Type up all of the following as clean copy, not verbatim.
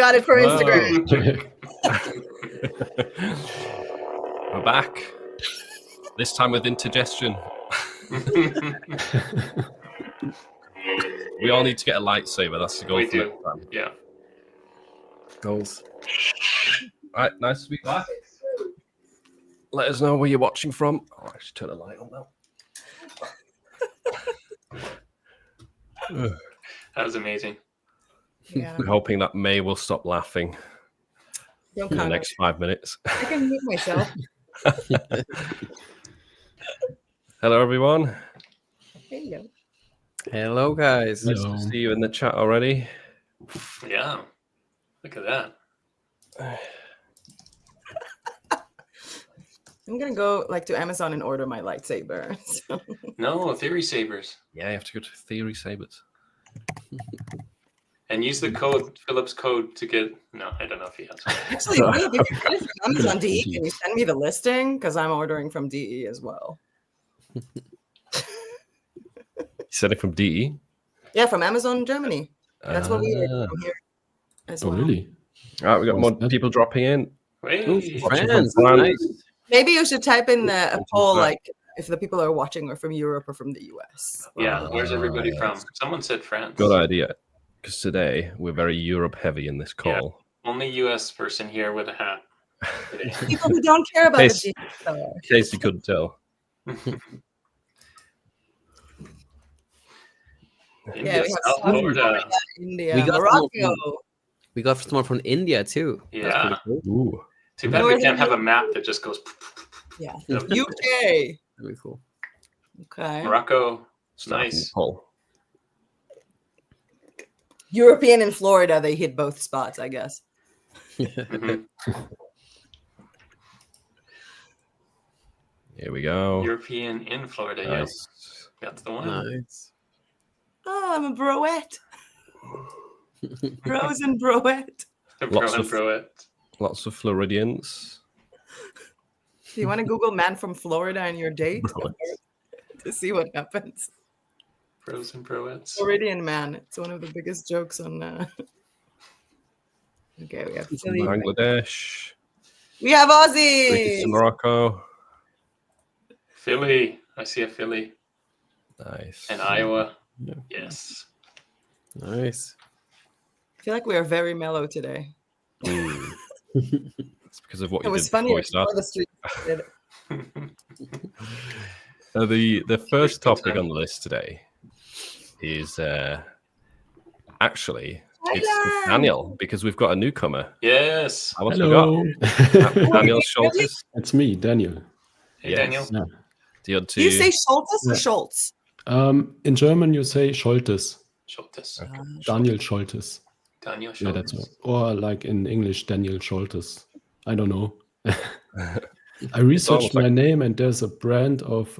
got it for Instagram. We're back. This time with indigestion. We all need to get a lightsaber. That's the goal We for do. next time. Yeah. Goals. All right, nice to be back. Let us know where you're watching from. Oh, I should turn the light on now. That was amazing. Yeah. I'm hoping that May will stop laughing Don't in the count next 5 minutes. it. I can mute myself. Hello, everyone. Hello. Hello, guys. Nice to see you in the chat already. Yeah. Look at that. I'm gonna go to Amazon and order my lightsaber. So. No, Theory Sabers. Yeah, you have to go to Theory Sabers. And use the code, Philip's code to get... No, I don't know if he has. Actually, if you get it from Amazon DE, can you send me the listing? Because I'm ordering from DE as well. You said it from DE? Yeah, from Amazon Germany. That's what we ordered from here as Oh, well. really? All right, we got What's more that? people dropping in. Hey. France. France. Nice. Maybe you should type in a poll, if the people are watching are from Europe or from the US. Yeah, where's everybody from? Someone said France. Good idea. Because today we're very Europe heavy in this call. Only US person here with a hat. Today. People who don't care about Yes. the Star. In case you couldn't tell. Yeah, we have South some Florida. India, We got Morocco. We got someone from India too. Yeah. That's pretty cool. Ooh. Too bad we can't have a map that just goes... Yeah. That'd UK. That'd be cool. Okay. Morocco. Starting Nice. the poll. European and Florida, they hit both spots, I guess. Mhm. Here we go. European in Florida, yes. Nice. That's the one. Nice. Oh, I'm a broette. Bros and broette. Lots Bro and of- broette. Lots of Floridians. Do you want to Google man from Florida and your date Broettes. to see what happens? Bros and broettes. Floridian man. It's one of the biggest jokes on. Okay, we have Philly. Bangladesh. We have British Aussies. to Morocco. Philly. I see a Philly. Nice. And Iowa. Yeah. Yes. Nice. I feel like we are very mellow today. Ooh. It's because of what It you was did funny before we before started. the street. The first Good topic time. on the list today is actually it's Thailand. Daniel, because we've got a newcomer. Yes. I almost Hello. forgot. Daniel Schultes. It's me, Daniel. Hey, Yes. Daniel. Yeah. Do you want to? Do you say Schultes or Yeah. Schultz? In German, you say Scholtes. Schultes. Daniel Scholtes. Daniel Yeah, Schultes. that's all. Or like in English, Daniel Scholtes. I don't know. I researched almost like- my name, and there's a brand of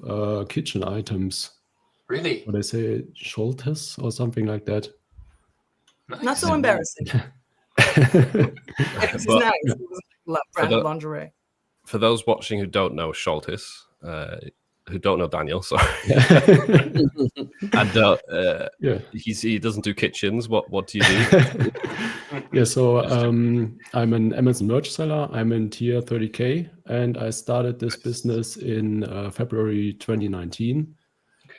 kitchen items. Really? What I say, Scholtes or something like that. Nice. Not so embarrassing. This is But- nice. It was brand the- of lingerie. For those watching who don't know Schultes, who don't know Daniel, sorry, and Yeah. he doesn't do kitchens. What do you do? Yeah, so I'm an Amazon merch seller. I'm in tier 30K, and I started this business in February 2019.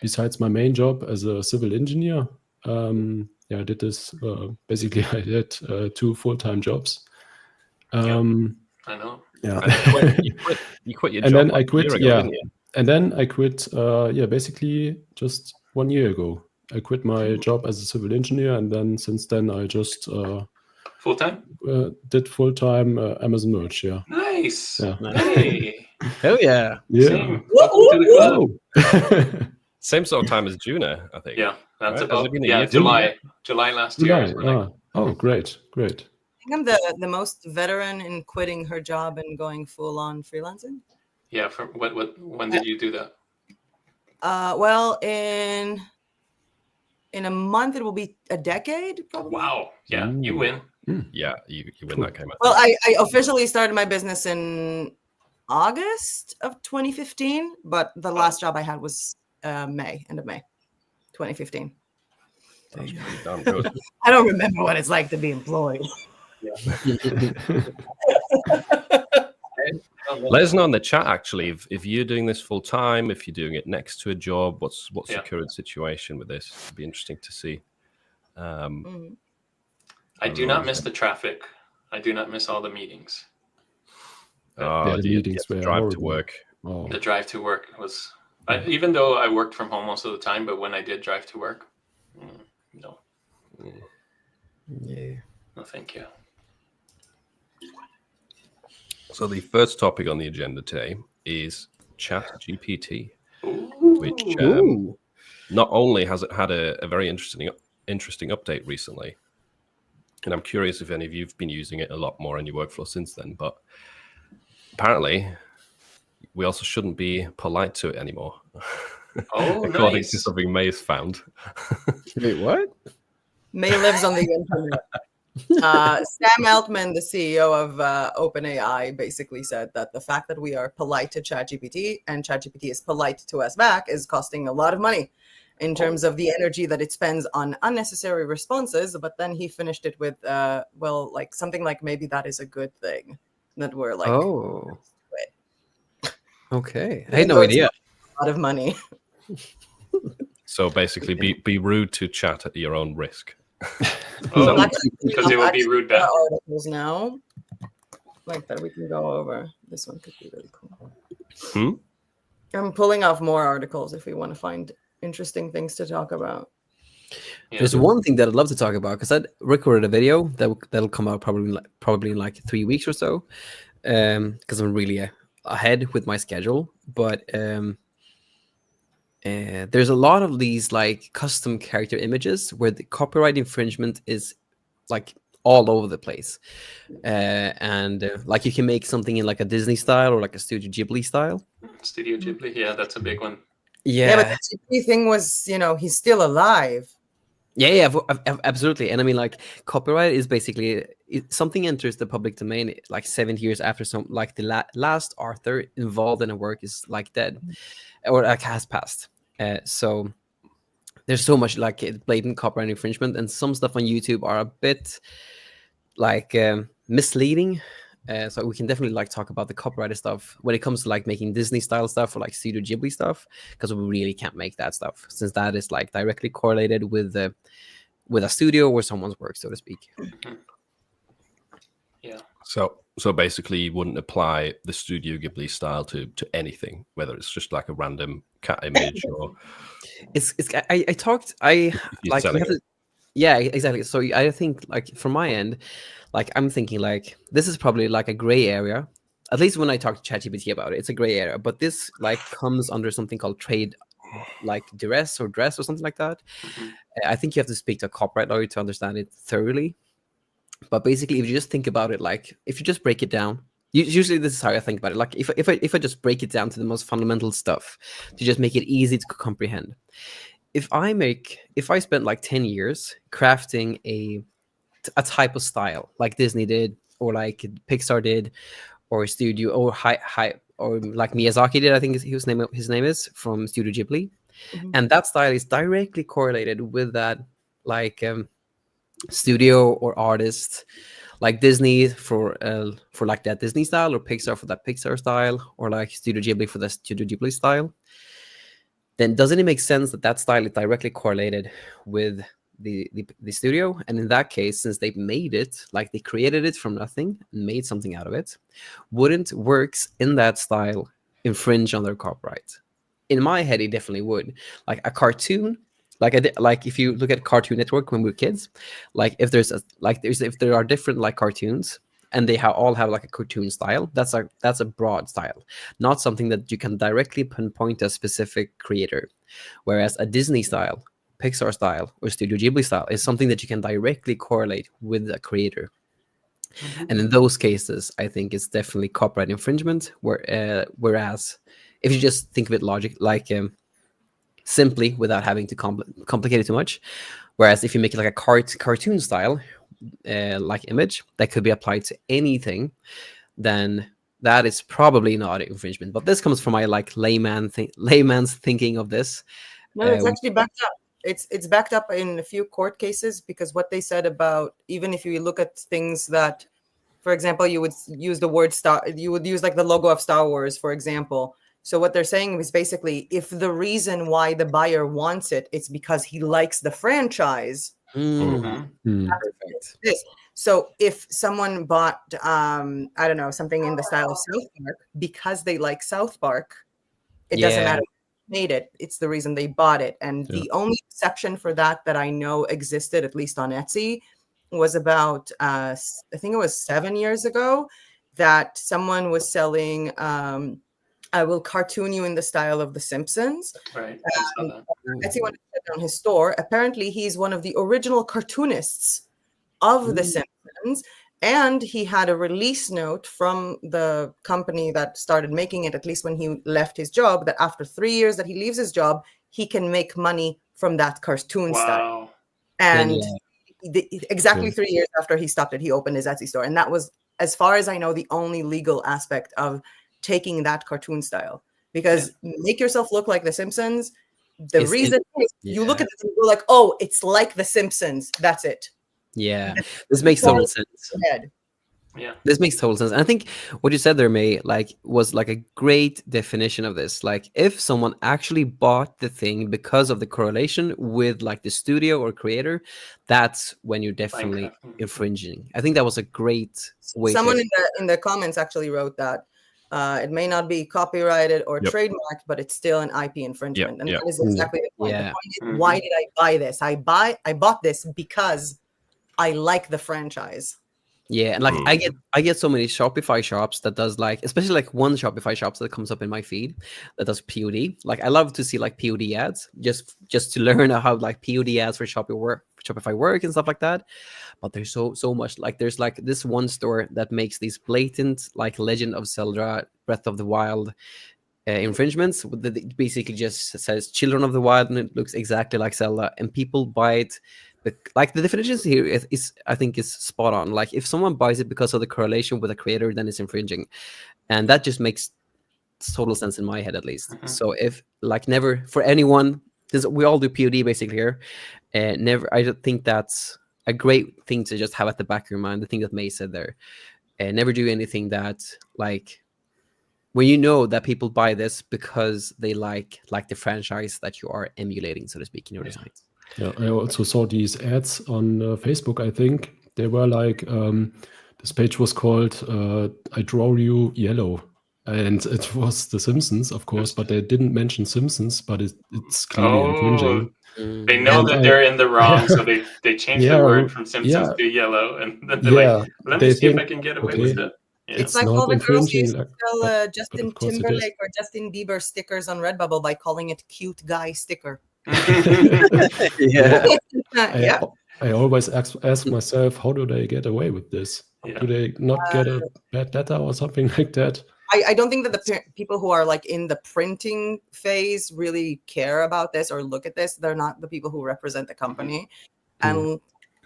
Besides my main job as a civil engineer, I did this. Basically, I did 2 full-time jobs. I know. Yeah. You quit your And job then I like a quit, year ago, yeah. didn't you? And then I quit, basically just 1 year ago. I quit my job as a civil engineer, and then since then I just Full time? did full-time Amazon merch. Yeah. Nice. Yeah. Hey. Hell yeah. Yeah. Same. Welcome to the club. Oh. Same sort of time as Juna, I think. Yeah, that's Right? Has about it been a year? July last year. July. Oh, great. I think I'm the most veteran in quitting her job and going full on freelancing. Yeah. For when did you do that? Well, in a month it will be a decade, probably. Wow. Yeah, you win. Yeah, you win that game. Well, I officially started my business in August of 2015, but the last job I had was end of May 2015. That's pretty damn good. I don't remember what it's like to be employed. Let us know in the chat actually if you're doing this full time, if you're doing it next to a job, what's Yeah. the current situation with this? It'd be interesting to see. Mhm. I do not miss the traffic. I do not miss all the meetings. the do you meetings have to were drive to horrible. work? Oh, The drive to work was, even though I worked from home most of the time, but when I did drive to work, no, Yeah. no, thank you. So the first topic on the agenda today is ChatGPT, Ooh. which Ooh. not only has it had a very interesting update recently, and I'm curious if any of you've been using it a lot more in your workflow since then, but apparently we also shouldn't be polite to it anymore. Oh, According nice. to something May's found. Wait, what? May lives on the internet. Sam Altman, the CEO of OpenAI, basically said that the fact that we are polite to ChatGPT and ChatGPT is polite to us back is costing a lot of money in terms of the energy that it spends on unnecessary responses. But then he finished it with, well, like something like maybe that is a good thing that we're like, Oh. Okay. I even had no though it's idea. a lot of money. So basically be rude to chat at your own risk. Oh, We'll actually because it would be rude back. articles now, like that we can go over. This one could be really cool. I'm pulling off more articles if we want to find interesting things to talk about. Yeah. There's one thing that I'd love to talk about because I recorded a video that'll come out probably in like 3 weeks or so, because I'm really ahead with my schedule. But there's a lot of these like custom character images where the copyright infringement is like all over the place, and like you can make something in like a Disney style or like a Studio Ghibli style. Studio Ghibli, yeah, that's a big one. Yeah, but the key thing was, he's still alive. Yeah, absolutely. And I mean, like, copyright is basically something enters the public domain like 70 years after some, like the last author involved in a work is like dead or like has passed. So there's so much like blatant copyright infringement, and some stuff on YouTube are a bit like misleading. So we can definitely like talk about the copyrighted stuff when it comes to like making Disney style stuff or like Studio Ghibli stuff, because we really can't make that stuff since that is like directly correlated with a studio or someone's work, so to speak. Yeah. So basically you wouldn't apply the Studio Ghibli style to anything, whether it's just like a random cat image or yeah, exactly. So I think like from my end, like I'm thinking like this is probably like a gray area. At least when I talk to ChatGPT about it, it's a gray area. But this like comes under something called trade, like dress or something like that. I think you have to speak to a copyright lawyer to understand it thoroughly. But basically, if you just think about it, like if you just break it down, usually this is how I think about it. Like if I just break it down to the most fundamental stuff to just make it easy to comprehend. If I spent like 10 years crafting a type of style like Disney did, or like Pixar did, or Studio, or or like Miyazaki did, I think his name is from Studio Ghibli, and that style is directly correlated with that like studio or artist, like Disney for like that Disney style, or Pixar for that Pixar style, or like Studio Ghibli for the Studio Ghibli style. Then doesn't it make sense that style is directly correlated with the studio? And in that case, since they made it, like they created it from nothing and made something out of it, wouldn't works in that style infringe on their copyright? In my head, it definitely would. Like a cartoon, like if you look at Cartoon Network when we were kids, like if there are different like cartoons and they all have like a cartoon style, that's a broad style, not something that you can directly pinpoint a specific creator. Whereas a Disney style, Pixar style, or Studio Ghibli style is something that you can directly correlate with a creator. And in those cases, I think it's definitely copyright infringement. Whereas if you just think of it simply without having to complicate it too much, whereas if you make it like a cartoon style like image that could be applied to anything, then that is probably not infringement. But this comes from my like layman's thinking of this. No, it's actually backed up. it's backed up in a few court cases, because what they said about, even if you look at things that, for example, you would use the word you would use like the logo of Star Wars, for example. So what they're saying is basically, if the reason why the buyer wants it, it's because he likes the franchise. Mhm. Perfect. This. So if someone bought, I don't know, something in the style of South Park because they like South Park, it doesn't Yeah. matter who made it. It's the reason they bought it. And the only exception for that I know existed, at least on Etsy, was about, I think it was 7 years ago, that someone was selling, I will cartoon you in the style of The Simpsons. Right. I saw that. Etsy wanted to shut down his store. Apparently, he's one of the original cartoonists of The Simpsons, and he had a release note from the company that started making it, at least when he left his job, that after 3 years that he leaves his job, he can make money from that cartoon style. Wow. And Yeah. exactly 3 years after he stopped it, he opened his Etsy store. And that was, as far as I know, the only legal aspect of taking that cartoon style. Because make yourself look like The Simpsons. The reason is you look at it and you're like, oh, it's like The Simpsons. That's it. Yeah, this makes total sense. Yeah. This makes total sense. And I think what you said there, May, like, was like a great definition of this. Like, if someone actually bought the thing because of the correlation with like the studio or creator, that's when you're definitely infringing. I think that was a great way. Someone in the comments actually wrote that it may not be copyrighted or trademarked, but it's still an IP infringement. And that is exactly the point. The point is, why did I buy this? I bought this because I like the franchise. Yeah, and like I get so many Shopify shops that does like, especially like one Shopify shops that comes up in my feed that does POD. Like I love to see like POD ads just to learn how like POD ads for Shopify work and stuff like that. But there's so much. Like there's like this one store that makes these blatant like Legend of Zelda Breath of the Wild infringements that basically just says Children of the Wild and it looks exactly like Zelda, and people buy it. Like the definitions here is I think is spot on. Like if someone buys it because of the correlation with a creator, then it's infringing, and that just makes total sense in my head at least. So if like never for anyone, because we all do POD basically here, never. I don't think that's a great thing to just have at the back of your mind. The thing that May said there, never do anything that like when you know that people buy this because they like the franchise that you are emulating, so to speak, in your designs. Yeah, I also saw these ads on Facebook. I think they were like, this page was called I Draw You Yellow. And it was The Simpsons, of course, but they didn't mention Simpsons, but it's clearly infringing. They know that they're in the wrong, so they changed the word from Simpsons to yellow. And then they're like, let me see if I can get away with it. Yeah. It's like all the girls used to sell Justin Timberlake or Justin Bieber stickers on Redbubble by calling it cute guy sticker. I always ask myself, how do they get away with this? Do they not get a bad data or something like that? I don't think that the people who are like in the printing phase really care about this or look at this. They're not the people who represent the company. And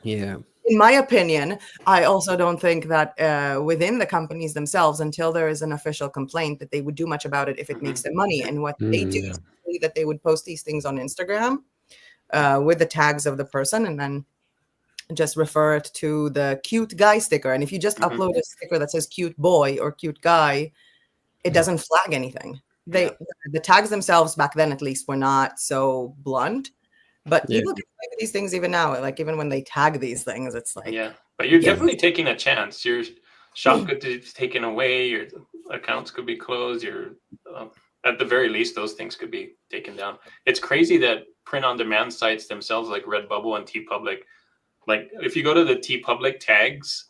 in my opinion, I also don't think that within the companies themselves, until there is an official complaint, that they would do much about it if it makes them money. And what they do is that they would post these things on Instagram with the tags of the person and then just refer it to the cute guy sticker. And if you just upload a sticker that says cute boy or cute guy, it doesn't flag anything. The tags themselves back then, at least, were not so blunt. But people get away with these things even now. Like even when they tag these things, it's like but you're definitely taking a chance. Your shop could be taken away. Your accounts could be closed. Your at the very least, those things could be taken down. It's crazy that print-on-demand sites themselves, like Redbubble and TeePublic, like if you go to the TeePublic tags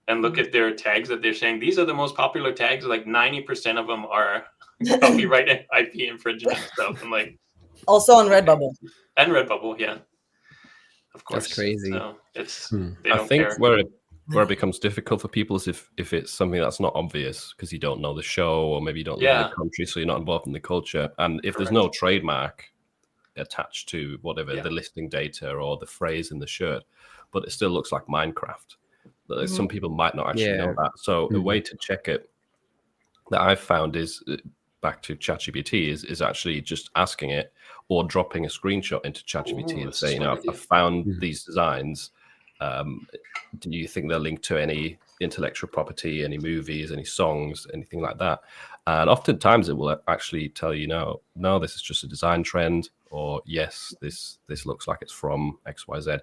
and look at their tags that they're saying these are the most popular tags, like 90% of them are copyright and IP infringement stuff. And like also on Redbubble. And Redbubble, of course. That's crazy. So it's I think where it becomes difficult for people is if it's something that's not obvious because you don't know the show or maybe you don't know the country, so you're not involved in the culture. And if there's no trademark attached to whatever the listing data or the phrase in the shirt, but it still looks like Minecraft. Some people might not actually know that. So the way to check it that I've found is back to ChatGPT is actually just asking it or dropping a screenshot into ChatGPT and that's a saying, smart I idea. found these designs. Do you think they're linked to any intellectual property, any movies, any songs, anything like that? And oftentimes it will actually tell you, no, this is just a design trend, or yes, this looks like it's from XYZ.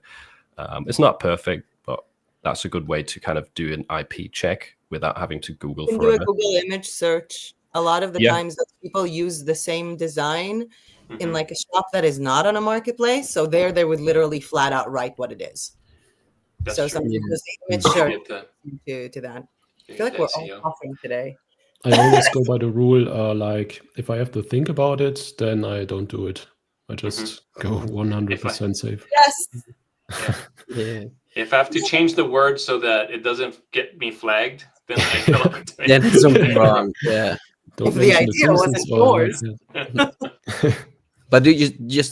It's not perfect, but that's a good way to kind of do an IP check without having to Google You can do a forever. Google image search. A lot of the Yeah. times that people use the same design in Mhm. like a shop that is not on a marketplace. So there they would literally flat out write what it is. That's So true. some Yeah. people use the image You search get the- to that. you I feel get like the we're SEO. all coughing today. I always go by the rule, like if I have to think about it, then I don't do it. I just go 100% safe. Yes. Yeah. If I have to change the word so that it doesn't get me flagged, then I feel like doing Then there's something wrong. Yeah. Don't If the mention idea wasn't Simpsons or yours. But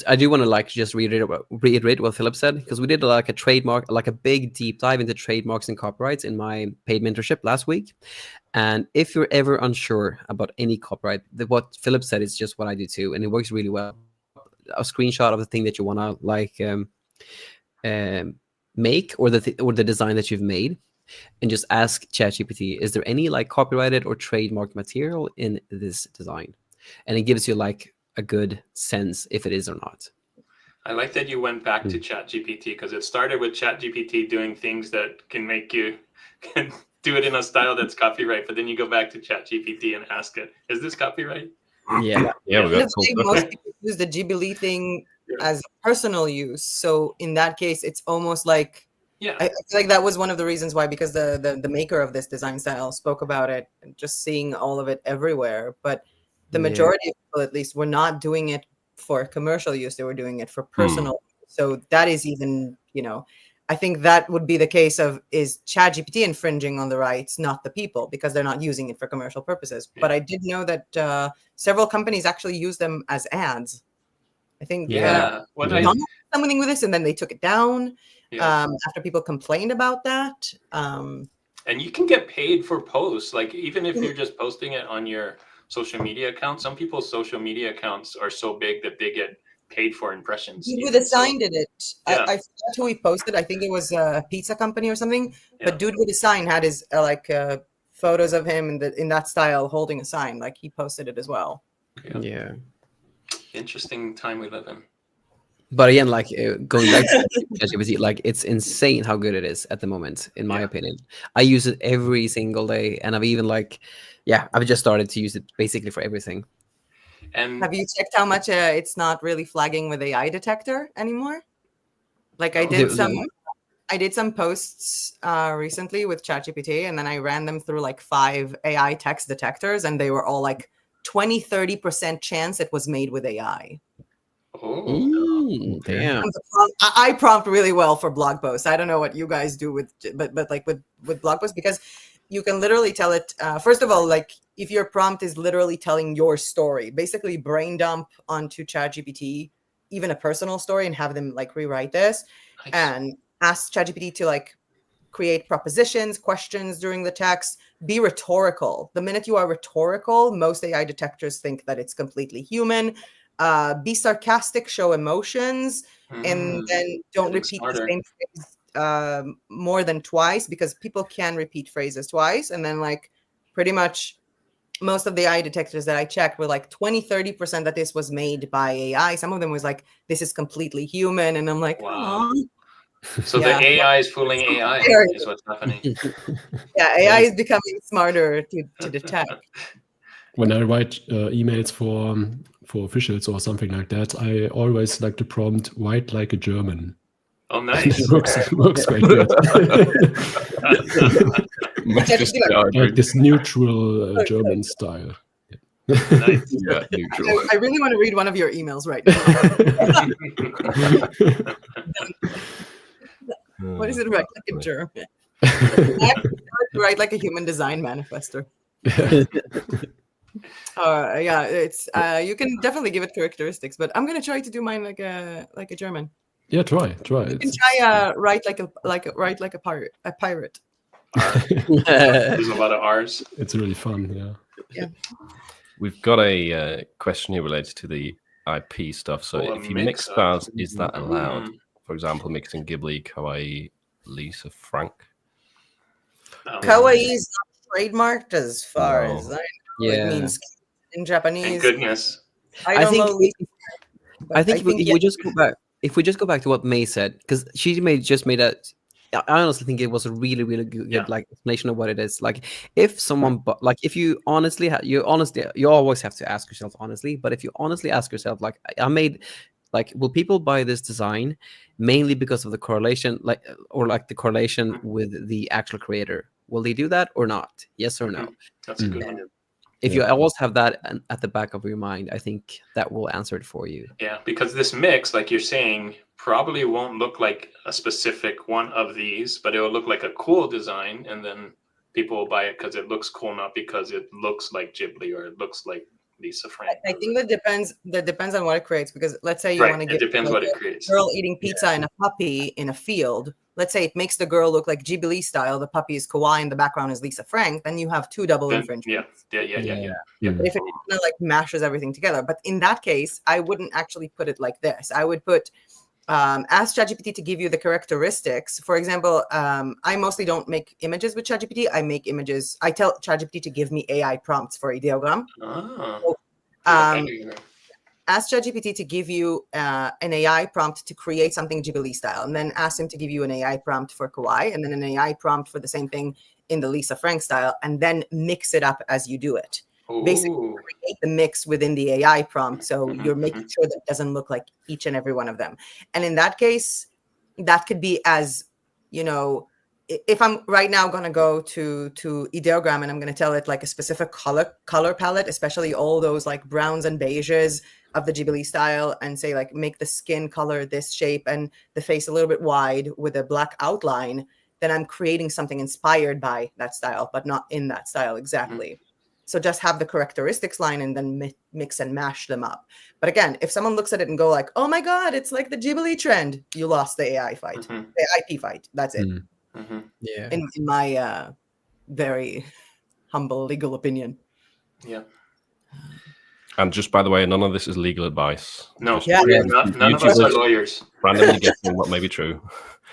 I do want to like just reiterate what Philip said, because we did like a trademark, like a big deep dive into trademarks and copyrights in my paid mentorship last week. And if you're ever unsure about any copyright, what Philip said is just what I do too, and it works really well. A screenshot of the thing that you want to like make, or the design that you've made, and just ask ChatGPT, is there any like copyrighted or trademark material in this design? And it gives you like a good sense if it is or not. I like that you went back to ChatGPT, because it started with ChatGPT doing things that can make you can do it in a style that's copyright, but then you go back to ChatGPT and ask it, is this copyright? Yeah. Yeah, we got Let's say most people use the Ghibli thing as personal use. So in that case, it's almost like Yeah. I feel like that was one of the reasons why, because the maker of this design style spoke about it, and just seeing all of it everywhere. But the Yeah. majority of people, at least, were not doing it for commercial use. They were doing it for personal. So that is even, I think that would be the case of, is ChatGPT infringing on the rights, not the people, because they're not using it for commercial purposes. Yeah. But I did know that several companies actually use them as ads. I think Yeah. What I McDonald's did something with this, and then they took it down yeah. after people complained about that. And you can get paid for posts. Like, even if you're just posting it on your social media account, some people's social media accounts are so big that they get paid for impressions. Dude even. with a sign did it. Yeah. I forgot who he posted. I think it was a pizza company or something. Yeah. But Dude with a Sign had his photos of him in that style holding a sign. Like, he posted it as well. Yeah. Interesting time we live in. But again, like going back to ChatGPT, like it's insane how good it is at the moment, in my opinion. I use it every single day, and I've even I've just started to use it basically for everything. And Have you checked how much it's not really flagging with AI detector anymore? Like, I did some posts recently with ChatGPT, and then I ran them through like 5 AI text detectors, and they were all like 20-30% chance it was made with AI. Damn. I prompt really well for blog posts. I don't know what you guys do but like with blog posts, because you can literally tell it, first of all, like if your prompt is literally telling your story, basically brain dump onto ChatGPT, even a personal story, and have them like rewrite this. Nice. And ask ChatGPT to like create propositions, questions during the text, be rhetorical. The minute you are rhetorical, most AI detectors think that it's completely human. Be sarcastic, show emotions, and then don't repeat the same phrase more than twice, because people can repeat phrases twice. And then like pretty much most of the AI detectors that I checked were like 20-30% that this was made by AI. Some of them was like, this is completely human. And I'm like, wow. oh. So the AI is fooling AI is what's happening. Yeah, AI is becoming smarter to detect. When I write emails for officials or something like that, I always like to prompt "white like a German." Oh, nice. It works quite good. Like this neutral German style. Nice. Yeah, neutral. I really want to read one of your emails right now. What is it, write like a German? Write like a human design manifesto. Yeah, it's you can definitely give it characteristics, but I'm gonna try to do mine like a German. Yeah, try. You can try write like a pirate. There's a lot of R's. It's really fun. Yeah. We've got a question here related to the IP stuff. So Oh, a if you mix mix of- styles, is that allowed? Mm. For example, mixing Ghibli, Kawaii, Lisa Frank. Kawaii is not trademarked as far No. as I know. Yeah. It means in Thank Japanese. goodness. I I don't think know. But I think, if yeah, we just go back, if we just go back to what May said, because she just made a. I honestly think it was a really, really good Yeah. like explanation of what it is. Like, if someone, like, if you honestly, you always have to ask yourself honestly. But if you honestly ask yourself, like, I made, like, will people buy this design mainly because of the correlation, like, or like the correlation Mhm. with the actual creator? Will they do that or not? Yes or no? Mhm. That's a good one. If you Yeah. always have that at the back of your mind, I think that will answer it for you. Yeah, because this mix, like you're saying, probably won't look like a specific one of these, but it will look like a cool design, and then people will buy it because it looks cool, not because it looks like Ghibli or it looks like Lisa Frank. I think that depends on what it creates. Because let's say you Right, want to it get depends like what it a creates. girl eating pizza and a puppy in a field. Let's say it makes the girl look like Ghibli style. The puppy is Kawaii, and the background is Lisa Frank. Then you have two double Then- infringements. yeah. Mm. But if it kind of like mashes everything together, but in that case, I wouldn't actually put it like this. I would put ask ChatGPT to give you the characteristics. For example, I mostly don't make images with ChatGPT. I make images. I tell ChatGPT to give me AI prompts for ideogram. Ah. Ask ChatGPT to give you an AI prompt to create something Ghibli style, and then ask him to give you an AI prompt for Kawaii, and then an AI prompt for the same thing in the Lisa Frank style, and then mix it up as you do it. Basically, Ooh. create the mix within the AI prompt, so Mhm, you're making sure that it doesn't look like each and every one of them. And in that case, that could be as, you know, if I'm right now going to go to ideogram and I'm going to tell it like a specific color palette, especially all those like browns and beiges of the Ghibli style, and say like make the skin color this shape and the face a little bit wide with a black outline, then I'm creating something inspired by that style, but not in that style exactly. So just have the characteristics line and then mix and mash them up. But again, if someone looks at it and go like, "Oh my God, it's like the Ghibli trend," you lost the AI fight, Mhm. the IP fight. That's it. Mm. Mhm. Yeah. In my very humble legal opinion. Yeah. And just by the way, none of this is legal advice. No, Just Yeah. none of us are YouTubers lawyers. randomly guessing what may be true.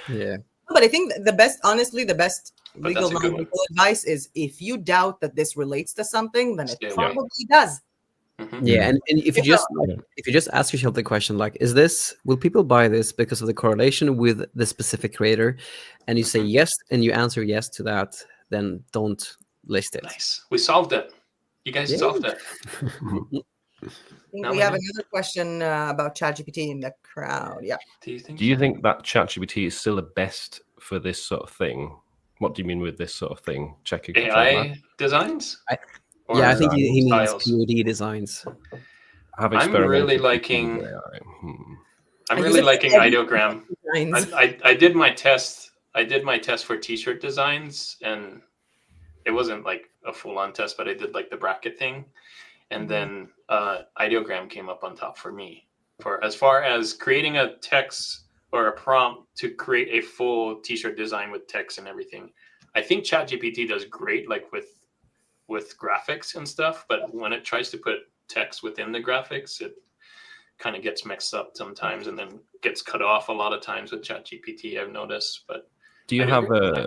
Yeah. But I think the best, honestly, the best But legal that's a good one. non-legal advice is if you doubt that this relates to something, then it Stay away. probably does. Mhm. Yeah, and if you Yeah. just if you just ask yourself the question like, is this, will people buy this because of the correlation with the specific creator, and you say Mhm. yes, and you answer yes to that, then don't list it. Nice. We solved it. You guys Yeah. solved it. I think Now we we have know. another question about ChatGPT in the crowd. Yeah. Do you think? Do you think that ChatGPT is still the best for this sort of thing? What do you mean with this sort of thing? Checking for trademark? AI designs? Or Yeah, I think he means styles? POD designs. Have I'm experimented really with liking. AI. I'm I use really it for liking every- ideogram. Designs. I did my test. I did my test for t-shirt designs, and it wasn't like a full-on test, but I did like the bracket thing, and then ideogram came up on top for me. For as far as creating a text or a prompt to create a full t-shirt design with text and everything, I think ChatGPT does great, like with graphics and stuff. But when it tries to put text within the graphics, it kind of gets mixed up sometimes, and then gets cut off a lot of times with ChatGPT, I've noticed. But Do you I have agree.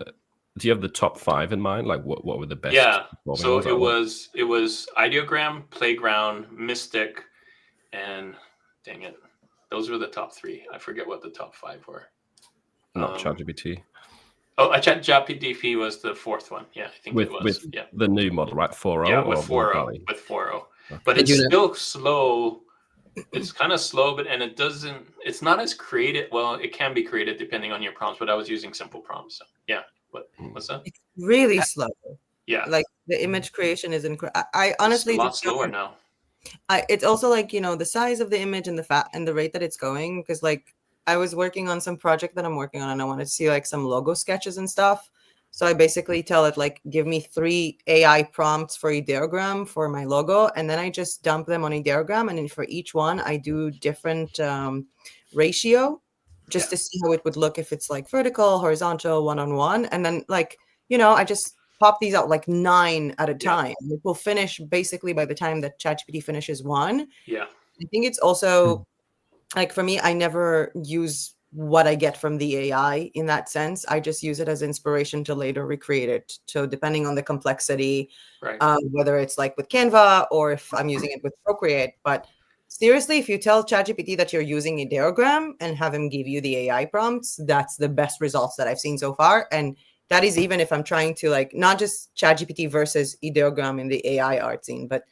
do you have the top 5 in mind? Like what were the best? yeah, performing so ones? it was Ideogram, Playground, Mystic, and dang it, those were the top 3. I forget what the top 5 were. Not ChatGPT. Oh, ChatGPT was the 4th one. Yeah, I think With it was. with yeah, the new model, right? 4.0 yeah, or with 4.0, Valley? with 4.0. Okay. But And it's you know- still slow. It's kind of slow, but and it doesn't. It's not as creative. Well, it can be creative depending on your prompts. But I was using simple prompts. So yeah. What's that? It's really slow. Yeah, Like the image creation is incredible. I honestly it's a lot just don't- slower now. it's also like, you know, the size of the image and the fat and the rate that it's going. Because like I was working on some project that I'm working on, and I wanted to see like some logo sketches and stuff. So I basically tell it like, give me 3 AI prompts for ideogram for my logo, and then I just dump them on ideogram, and then for each one I do different ratio just Yeah. to see how it would look if it's like vertical, horizontal, one-on-one, and then like, you know, I just pop these out like 9 at a Yeah. time. It will finish basically by the time that ChatGPT finishes one. Yeah. I think it's also like for me, I never use what I get from the AI in that sense. I just use it as inspiration to later recreate it. So depending on the complexity, Right. whether it's like with Canva or if I'm using it with Procreate. But seriously, if you tell ChatGPT that you're using Ideogram and have him give you the AI prompts, that's the best results that I've seen so far. And that is even if I'm trying to like not just ChatGPT versus Ideogram in the AI art scene, but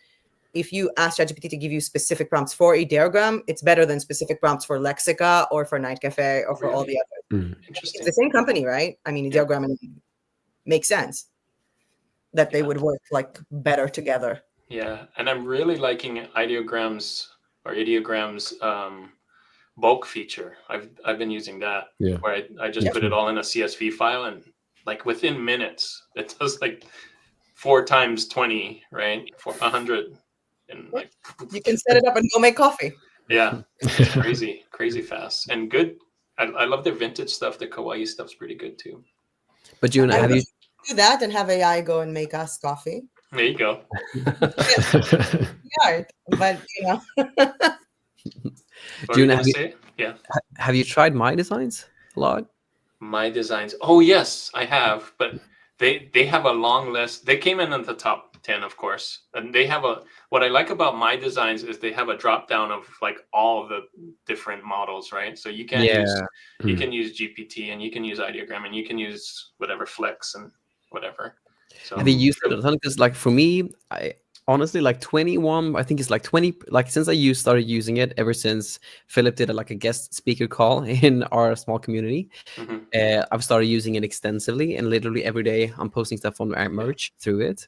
if you ask ChatGPT to give you specific prompts for Ideogram, it's better than specific prompts for Lexica or for Night Cafe or for all the others. Mm. Interesting. It's the same company, right? I mean, Yeah. Ideogram makes sense that they Yeah. would work like better together. Yeah, and I'm really liking Ideogram's bulk feature. I've been using that Yeah. where I just put it all in a CSV file and like within minutes it does like 4 times 20, right? For 100 and like You can set it up and go make coffee. yeah, it's crazy fast and good. I love their vintage stuff. The kawaii stuff's pretty good too. But June, I have you do that and have AI go and make us coffee. There you go. Yeah, but you know, What June, were you have gonna you- say? Yeah. have you tried My Designs a lot? My Designs. Oh yes, I have, but they have a long list. They came in at the top 10, of course, and they have what I like about My Designs is they have a drop down of like all of the different models, right? So you can use GPT and you can use Ideogram and you can use whatever Flex and whatever. So Have you used it a ton? Because like for me, I honestly like 21. I think it's like 20. Like since I started using it ever since Philip did like a guest speaker call in our small community. Mhm. I've started using it extensively, and literally every day I'm posting stuff on our merch through it.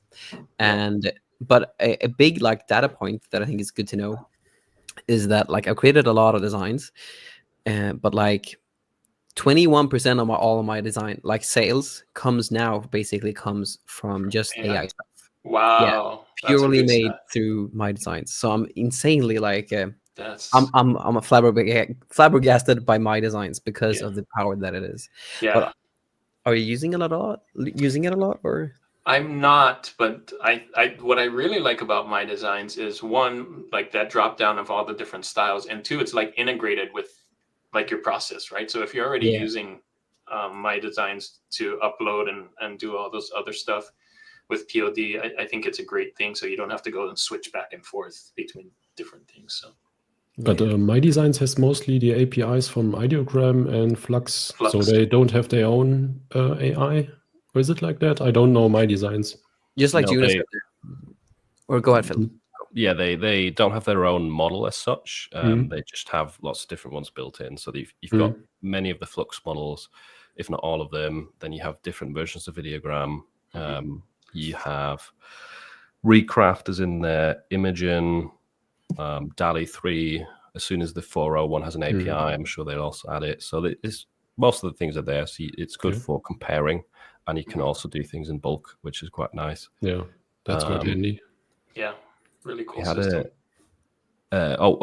And but a big like data point that I think is good to know is that like I've created a lot of designs, but like 21% of all of my design like sales comes from just Yeah. AI stuff. Wow. That's a Purely good made stat. through My Designs. So I'm insanely like That's I'm a flabbergasted by My Designs because Yeah. of the power that it is. yeah. But are you using it a lot? Or I'm not, but I what I really like about My Designs is one, like that drop down of all the different styles, and two, it's like integrated with like your process, right? So if you're already Yeah. using My Designs to upload and do all those other stuff with POD, I think it's a great thing. So you don't have to go and switch back and forth between different things. So But My Designs has mostly the APIs from Ideogram and Flux, so Flux. they don't have their own AI. Or is it like that? I don't know My Designs. just like No, Juna they- said, or go ahead, Phil. Yeah, they don't have their own model as such. Mhm. They just have lots of different ones built in. So you've got many of the Flux models, if not all of them. Then you have different versions of Videogram. You have Recraft is in there, Imogen, DALL-E 3. As soon as the 401 has an API, I'm sure they'll also add it. So most of the things are there. So it's good Okay. for comparing, and you can also do things in bulk, which is quite nice. Yeah, that's quite handy. yeah, really cool We had system.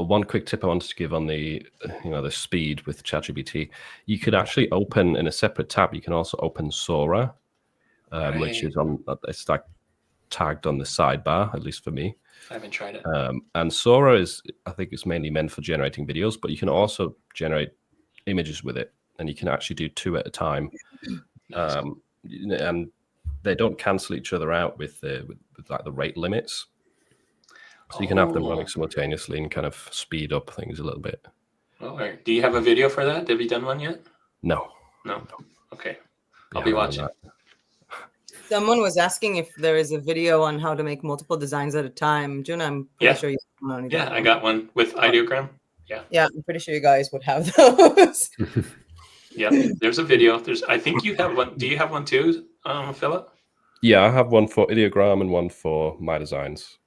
one quick tip I wanted to give on the the speed with ChatGPT. You could actually open in a separate tab. You can also open Sora, which is it's like tagged on the sidebar, at least for me. I haven't tried it. And Sora I think it's mainly meant for generating videos, but you can also generate images with it, and you can actually do 2 at a time. Nice. And they don't cancel each other out with like the rate limits. So you can have them running simultaneously and kind of speed up things a little bit. All right. Do you have a video for that? Have you done one yet? No. No. Okay. Yeah, I'll be no, watching. no. someone was asking if there is a video on how to make multiple designs at a time. Juna, I'm pretty Yeah. sure you have Yeah, I got one with Ideogram. Yeah, I'm pretty sure you guys would have those. Yeah, there's a video. I think you have one. Do you have one too, Philip? Yeah, I have one for Ideogram and one for My Designs.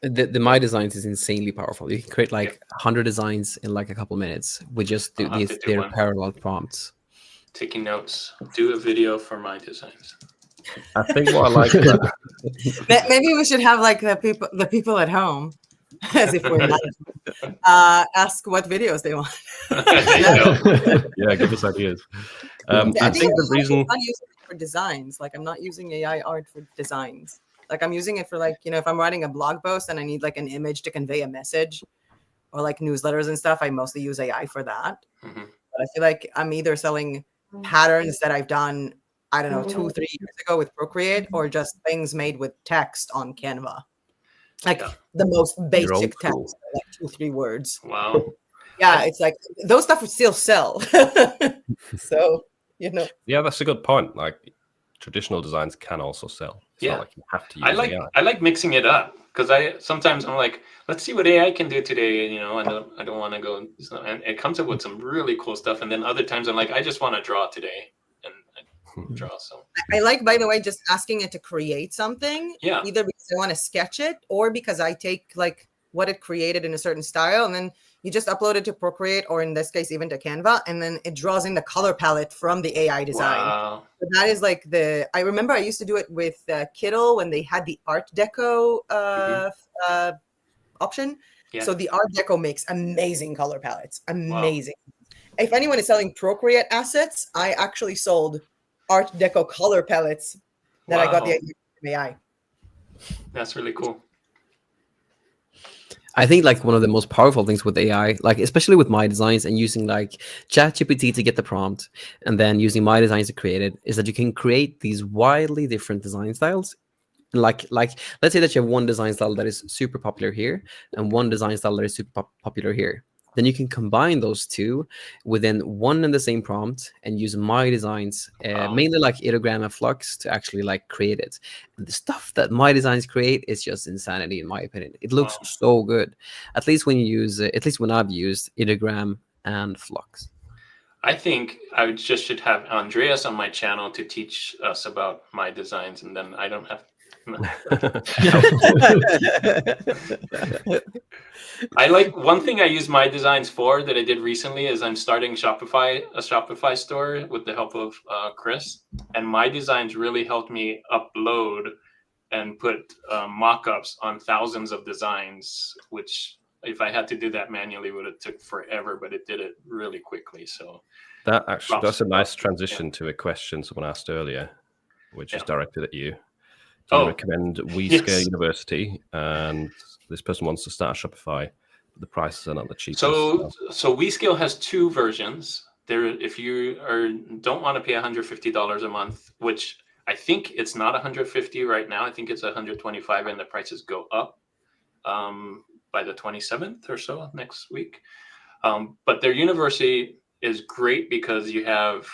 The My Designs is insanely powerful. You can create like 100 designs in like a couple minutes with just I'll have to do their one. parallel prompts. Taking notes. Do a video for My Designs. I think what I like about Maybe we should have like the people at home, as if we're not, ask what videos they want. There you go. yeah, give us ideas. I think the reason for designs. Like I'm not using AI art for designs. Like I'm using it for like, if I'm writing a blog post and I need like an image to convey a message or like newsletters and stuff, I mostly use AI for that. Mm-hmm. But I feel like I'm either selling patterns that I've done, I don't know, 2-3 years ago with Procreate, or just things made with text on Canva. Like the most basic text, school. like 2-3 words. Wow. Yeah, it's like those stuff would still sell. So, Yeah, that's a good point. Like traditional designs can also sell. It's not like you have to use AI. I like mixing it up because sometimes I'm like, let's see what AI can do today. I don't want to go, and it comes up with some really cool stuff. And then other times I'm like, I just want to draw today, and I draw. So I like, by the way, just asking it to create something. Yeah. Either because I want to sketch it, or because I take like what it created in a certain style, and then you just upload it to Procreate, or in this case, even to Canva, and then it draws in the color palette from the AI design. Wow. So that is like I remember I used to do it with Kittl when they had the Art Deco option. Yeah. So the Art Deco makes amazing color palettes. Amazing. Wow. If anyone is selling Procreate assets, I actually sold Art Deco color palettes that I got the idea from AI. That's really cool. I think like one of the most powerful things with AI, like especially with my designs and using like ChatGPT to get the prompt and then using my designs to create it, is that you can create these wildly different design styles. Like let's say that you have one design style that is super popular here and one design style that is super popular here. Then you can combine those two within one and the same prompt and use my designs, mainly like Ideogram and Flux, to actually like create it. And the stuff that my designs create is just insanity, in my opinion. It looks so good, at least when you use, at least when I've used Ideogram and Flux. I think I just should have Andreas on my channel to teach us about my designs, and then I don't have. I like one thing I use my designs for that I did recently is I'm starting a Shopify store with the help of Chris, and my designs really helped me upload and put mock-ups on thousands of designs, which if I had to do that manually would have took forever, but it did it really quickly. So that's a nice transition to a question someone asked earlier, which is directed at you. Do you recommend WeScale University? And this person wants to start Shopify. The prices are not the cheapest. So WeScale has two versions. If you don't want to pay $150 a month, which I think it's not $150 right now. I think it's $125, and the prices go up by the 27th or so next week. But their university is great because you have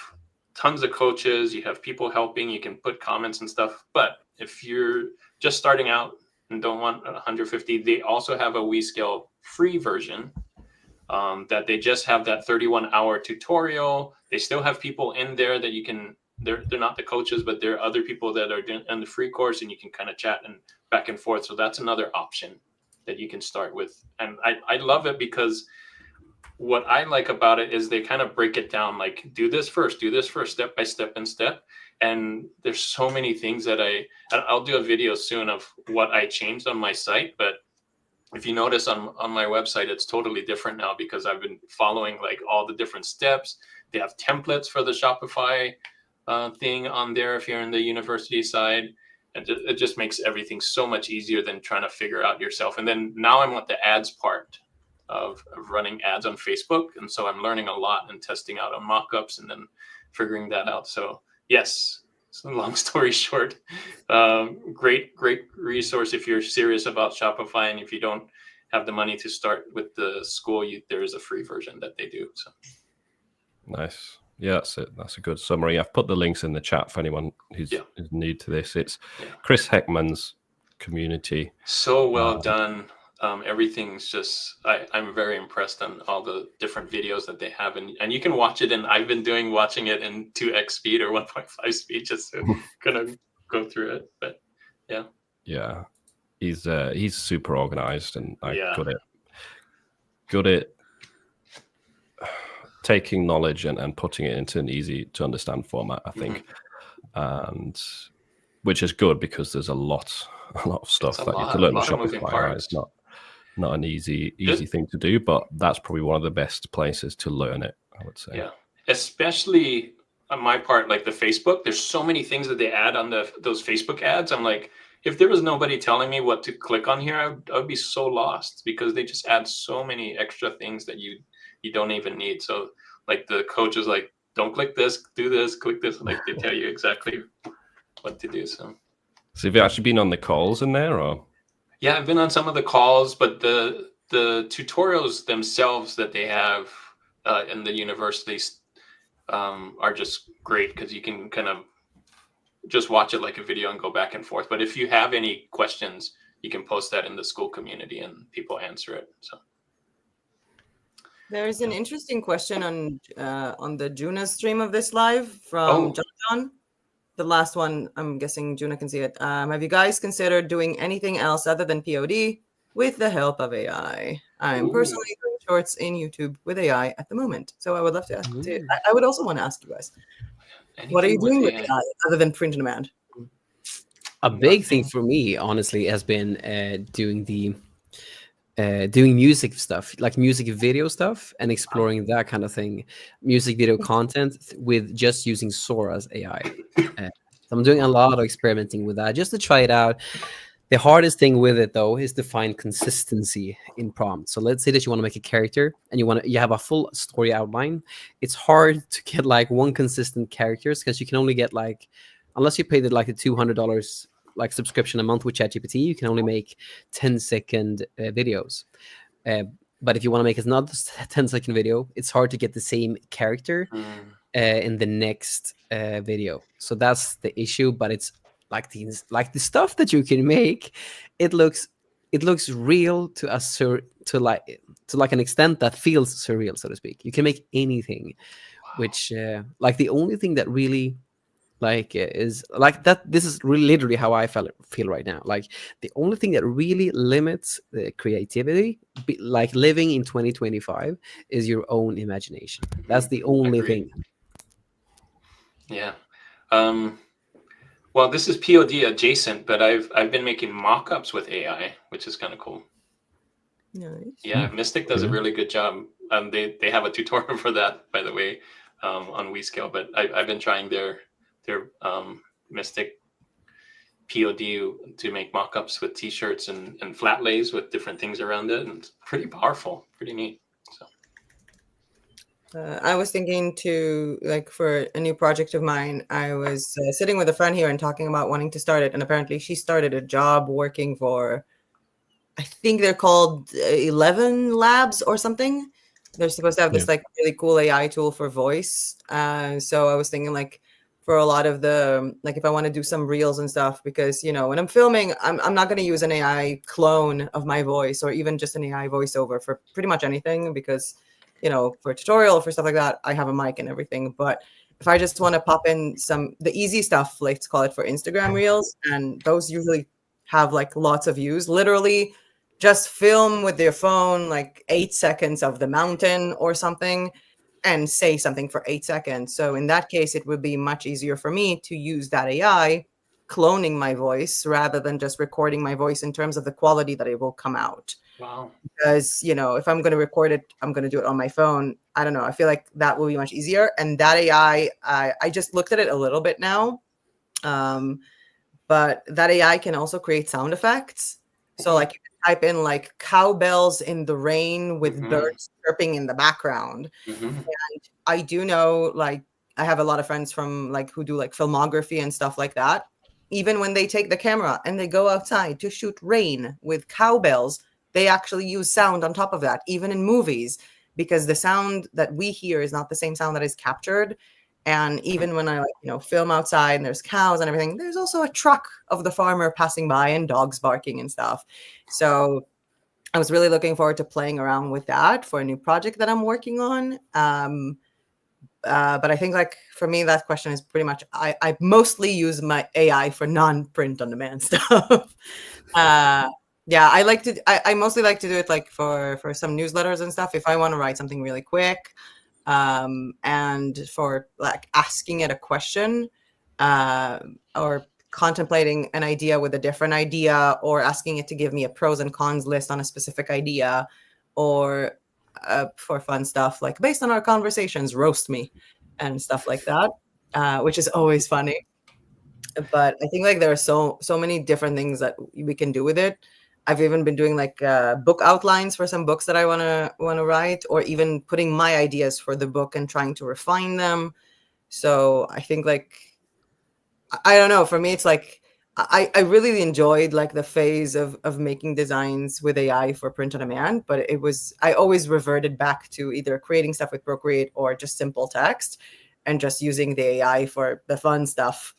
tons of coaches, you have people helping, you can put comments and stuff. But if you're just starting out and don't want $150, they also have a WeScale free version that they just have that 31-hour tutorial. They still have people in there that you can, they're not the coaches, but there are other people that are in the free course, and you can kind of chat and back and forth. So that's another option that you can start with. And I love it because what I like about it is they kind of break it down, like do this first, step by step and step. And there's so many things that I'll do a video soon of what I changed on my site. But if you notice on my website, it's totally different now because I've been following like all the different steps. They have templates for the Shopify thing on there if you're in the university side. And it just makes everything so much easier than trying to figure out yourself. And then now I'm at the ads part of running ads on Facebook. And so I'm learning a lot and testing out on mock-ups and then figuring that out. So yes, so long story short, great resource if you're serious about Shopify. And if you don't have the money to start with the school, there is a free version that they do. So nice. Yeah, that's a good summary. I've put the links in the chat for anyone who's new to this. It's Chris Heckman's community. So well done. Everything's just, I'm very impressed on all the different videos that they have. And you can watch it, and I've been watching it in 2x speed or 1.5 speed just to kind of go through it. But yeah. Yeah. He's super organized and good at taking knowledge and putting it into an easy to understand format, I think. And which is good because there's a lot of stuff that you have to learn with Shopify. It's not an easy thing to do, but that's probably one of the best places to learn it, I would say. Yeah, especially on my part, like the Facebook, there's so many things that they add on those Facebook ads. I'm like, if there was nobody telling me what to click on here, I would be so lost, because they just add so many extra things that you don't even need. So like the coach is like, don't click this, do this, click this. Like they tell you exactly what to do. So have you actually been on the calls in there, or? yeah, I've been on some of the calls, but the tutorials themselves that they have in the universities are just great, because you can kind of just watch it like a video and go back and forth. But if you have any questions, you can post that in the school community and people answer it. So There's an interesting question on the Juna stream of this live from John. The last one, I'm guessing Juna can see it. Have you guys considered doing anything else other than POD with the help of AI? I'm personally doing shorts in YouTube with AI at the moment. So I would love to ask I would also want to ask you guys, what are you doing with AI other than print on demand? A big thing for me, honestly, has been doing music stuff, like music video stuff, and exploring that kind of thing, music video content with just using Sora as AI. So I'm doing a lot of experimenting with that just to try it out. The hardest thing with it, though, is to find consistency in prompts. So let's say that you want to make a character and you have a full story outline. It's hard to get like one consistent characters, because you can only get like, unless you pay the $200 like subscription a month with ChatGPT, you can only make 10-second videos. But if you want to make another 10-second video, it's hard to get the same character in the next video. So that's the issue. But it's like the stuff that you can make, it looks real to like an extent that feels surreal, so to speak. You can make anything, which like the only thing that really like is like that. This is really literally how I feel right now. Like the only thing that really limits the creativity, like living in 2025, is your own imagination. That's the only thing. Yeah. Well, this is POD adjacent, but I've been making mock-ups with AI, which is kind of cool. Nice. Yeah, Mystic does a really good job. They have a tutorial for that, by the way, on WeScale. But I've been trying their Mystic POD to make mock-ups with T-shirts and flat lays with different things around it, and it's pretty powerful, pretty neat. So. I was thinking to, like, for a new project of mine, I was sitting with a friend here and talking about wanting to start it. And apparently she started a job working for, I think they're called 11 Labs or something. They're supposed to have this like really cool AI tool for voice. So I was thinking, like, for a lot of the, like, if I want to do some reels and stuff, because, you know, when I'm filming, I'm not going to use an AI clone of my voice or even just an AI voiceover for pretty much anything, because, you know, for a tutorial, for stuff like that, I have a mic and everything. But if I just want to pop in the easy stuff, let's call it, for Instagram reels, and those usually have like lots of views, literally just film with your phone like 8 seconds of the mountain or something and say something for 8 seconds. So in that case, it would be much easier for me to use that AI cloning my voice rather than just recording my voice in terms of the quality that it will come out. Wow. Because, you know, if I'm going to record it, I'm going to do it on my phone. I don't know. I feel like that will be much easier. And that AI, I just looked at it a little bit now. But that AI can also create sound effects. So like you can type in like cowbells in the rain with birds chirping in the background. And I do know, like, I have a lot of friends from like who do like filmography and stuff like that. Even when they take the camera and they go outside to shoot rain with cowbells, they actually use sound on top of that, even in movies, because the sound that we hear is not the same sound that is captured. And even when I, like, you know, film outside and there's cows and everything, there's also a truck of the farmer passing by and dogs barking and stuff. So I was really looking forward to playing around with that for a new project that I'm working on. But I think, like, for me, that question is pretty much, I mostly use my AI for non-print on demand stuff. Yeah, I mostly like to do it like for some newsletters and stuff. If I want to write something really quick, and for like asking it a question, or contemplating an idea with a different idea, or asking it to give me a pros and cons list on a specific idea, or for fun stuff like based on our conversations, roast me and stuff like that. which is always funny. But I think like there are so many different things that we can do with it. I've even been doing like book outlines for some books that I want to write, or even putting my ideas for the book and trying to refine them. So I think like, I don't know, for me it's like I really enjoyed like the phase of making designs with AI for print on demand, but I always reverted back to either creating stuff with Procreate or just simple text and just using the AI for the fun stuff.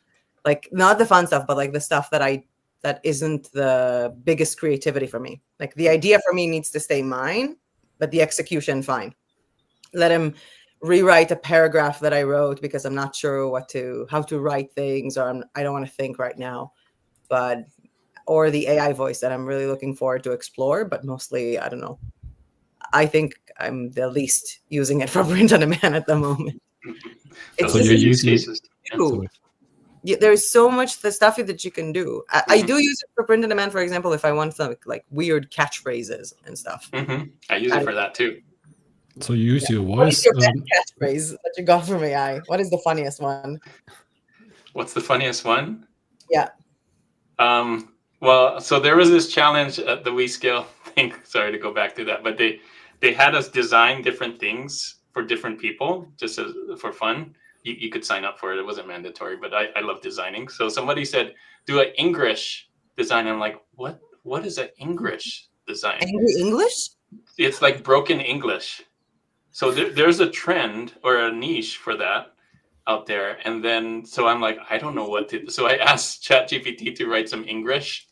Like not the fun stuff, but like the stuff that isn't the biggest creativity for me. Like the idea for me needs to stay mine, but the execution, fine. Let him rewrite a paragraph that I wrote because I'm not sure how to write things, or I don't want to think right now. But or the AI voice that I'm really looking forward to explore, but mostly I don't know. I think I'm the least using it for print on demand at the moment. It's So just you're use use it- cases. new. Yeah, there's so much the stuff that you can do. I do use it for print on demand, for example, if I want some like weird catchphrases and stuff. I use it for that too. So you use your What is voice. your best catchphrase that you got from AI? What is the funniest one? What's the funniest one? Yeah. Well, so there was this challenge at the WeScale thing. Sorry to go back to that, but they had us design different things for different people just for fun. You could sign up for it. It wasn't mandatory, but I love designing. So somebody said, do an English design. I'm like, what is an English design? Angry English? It's like broken English. So there's a trend or a niche for that out there. And then, so I'm like, I don't know what to, so I asked ChatGPT to write some English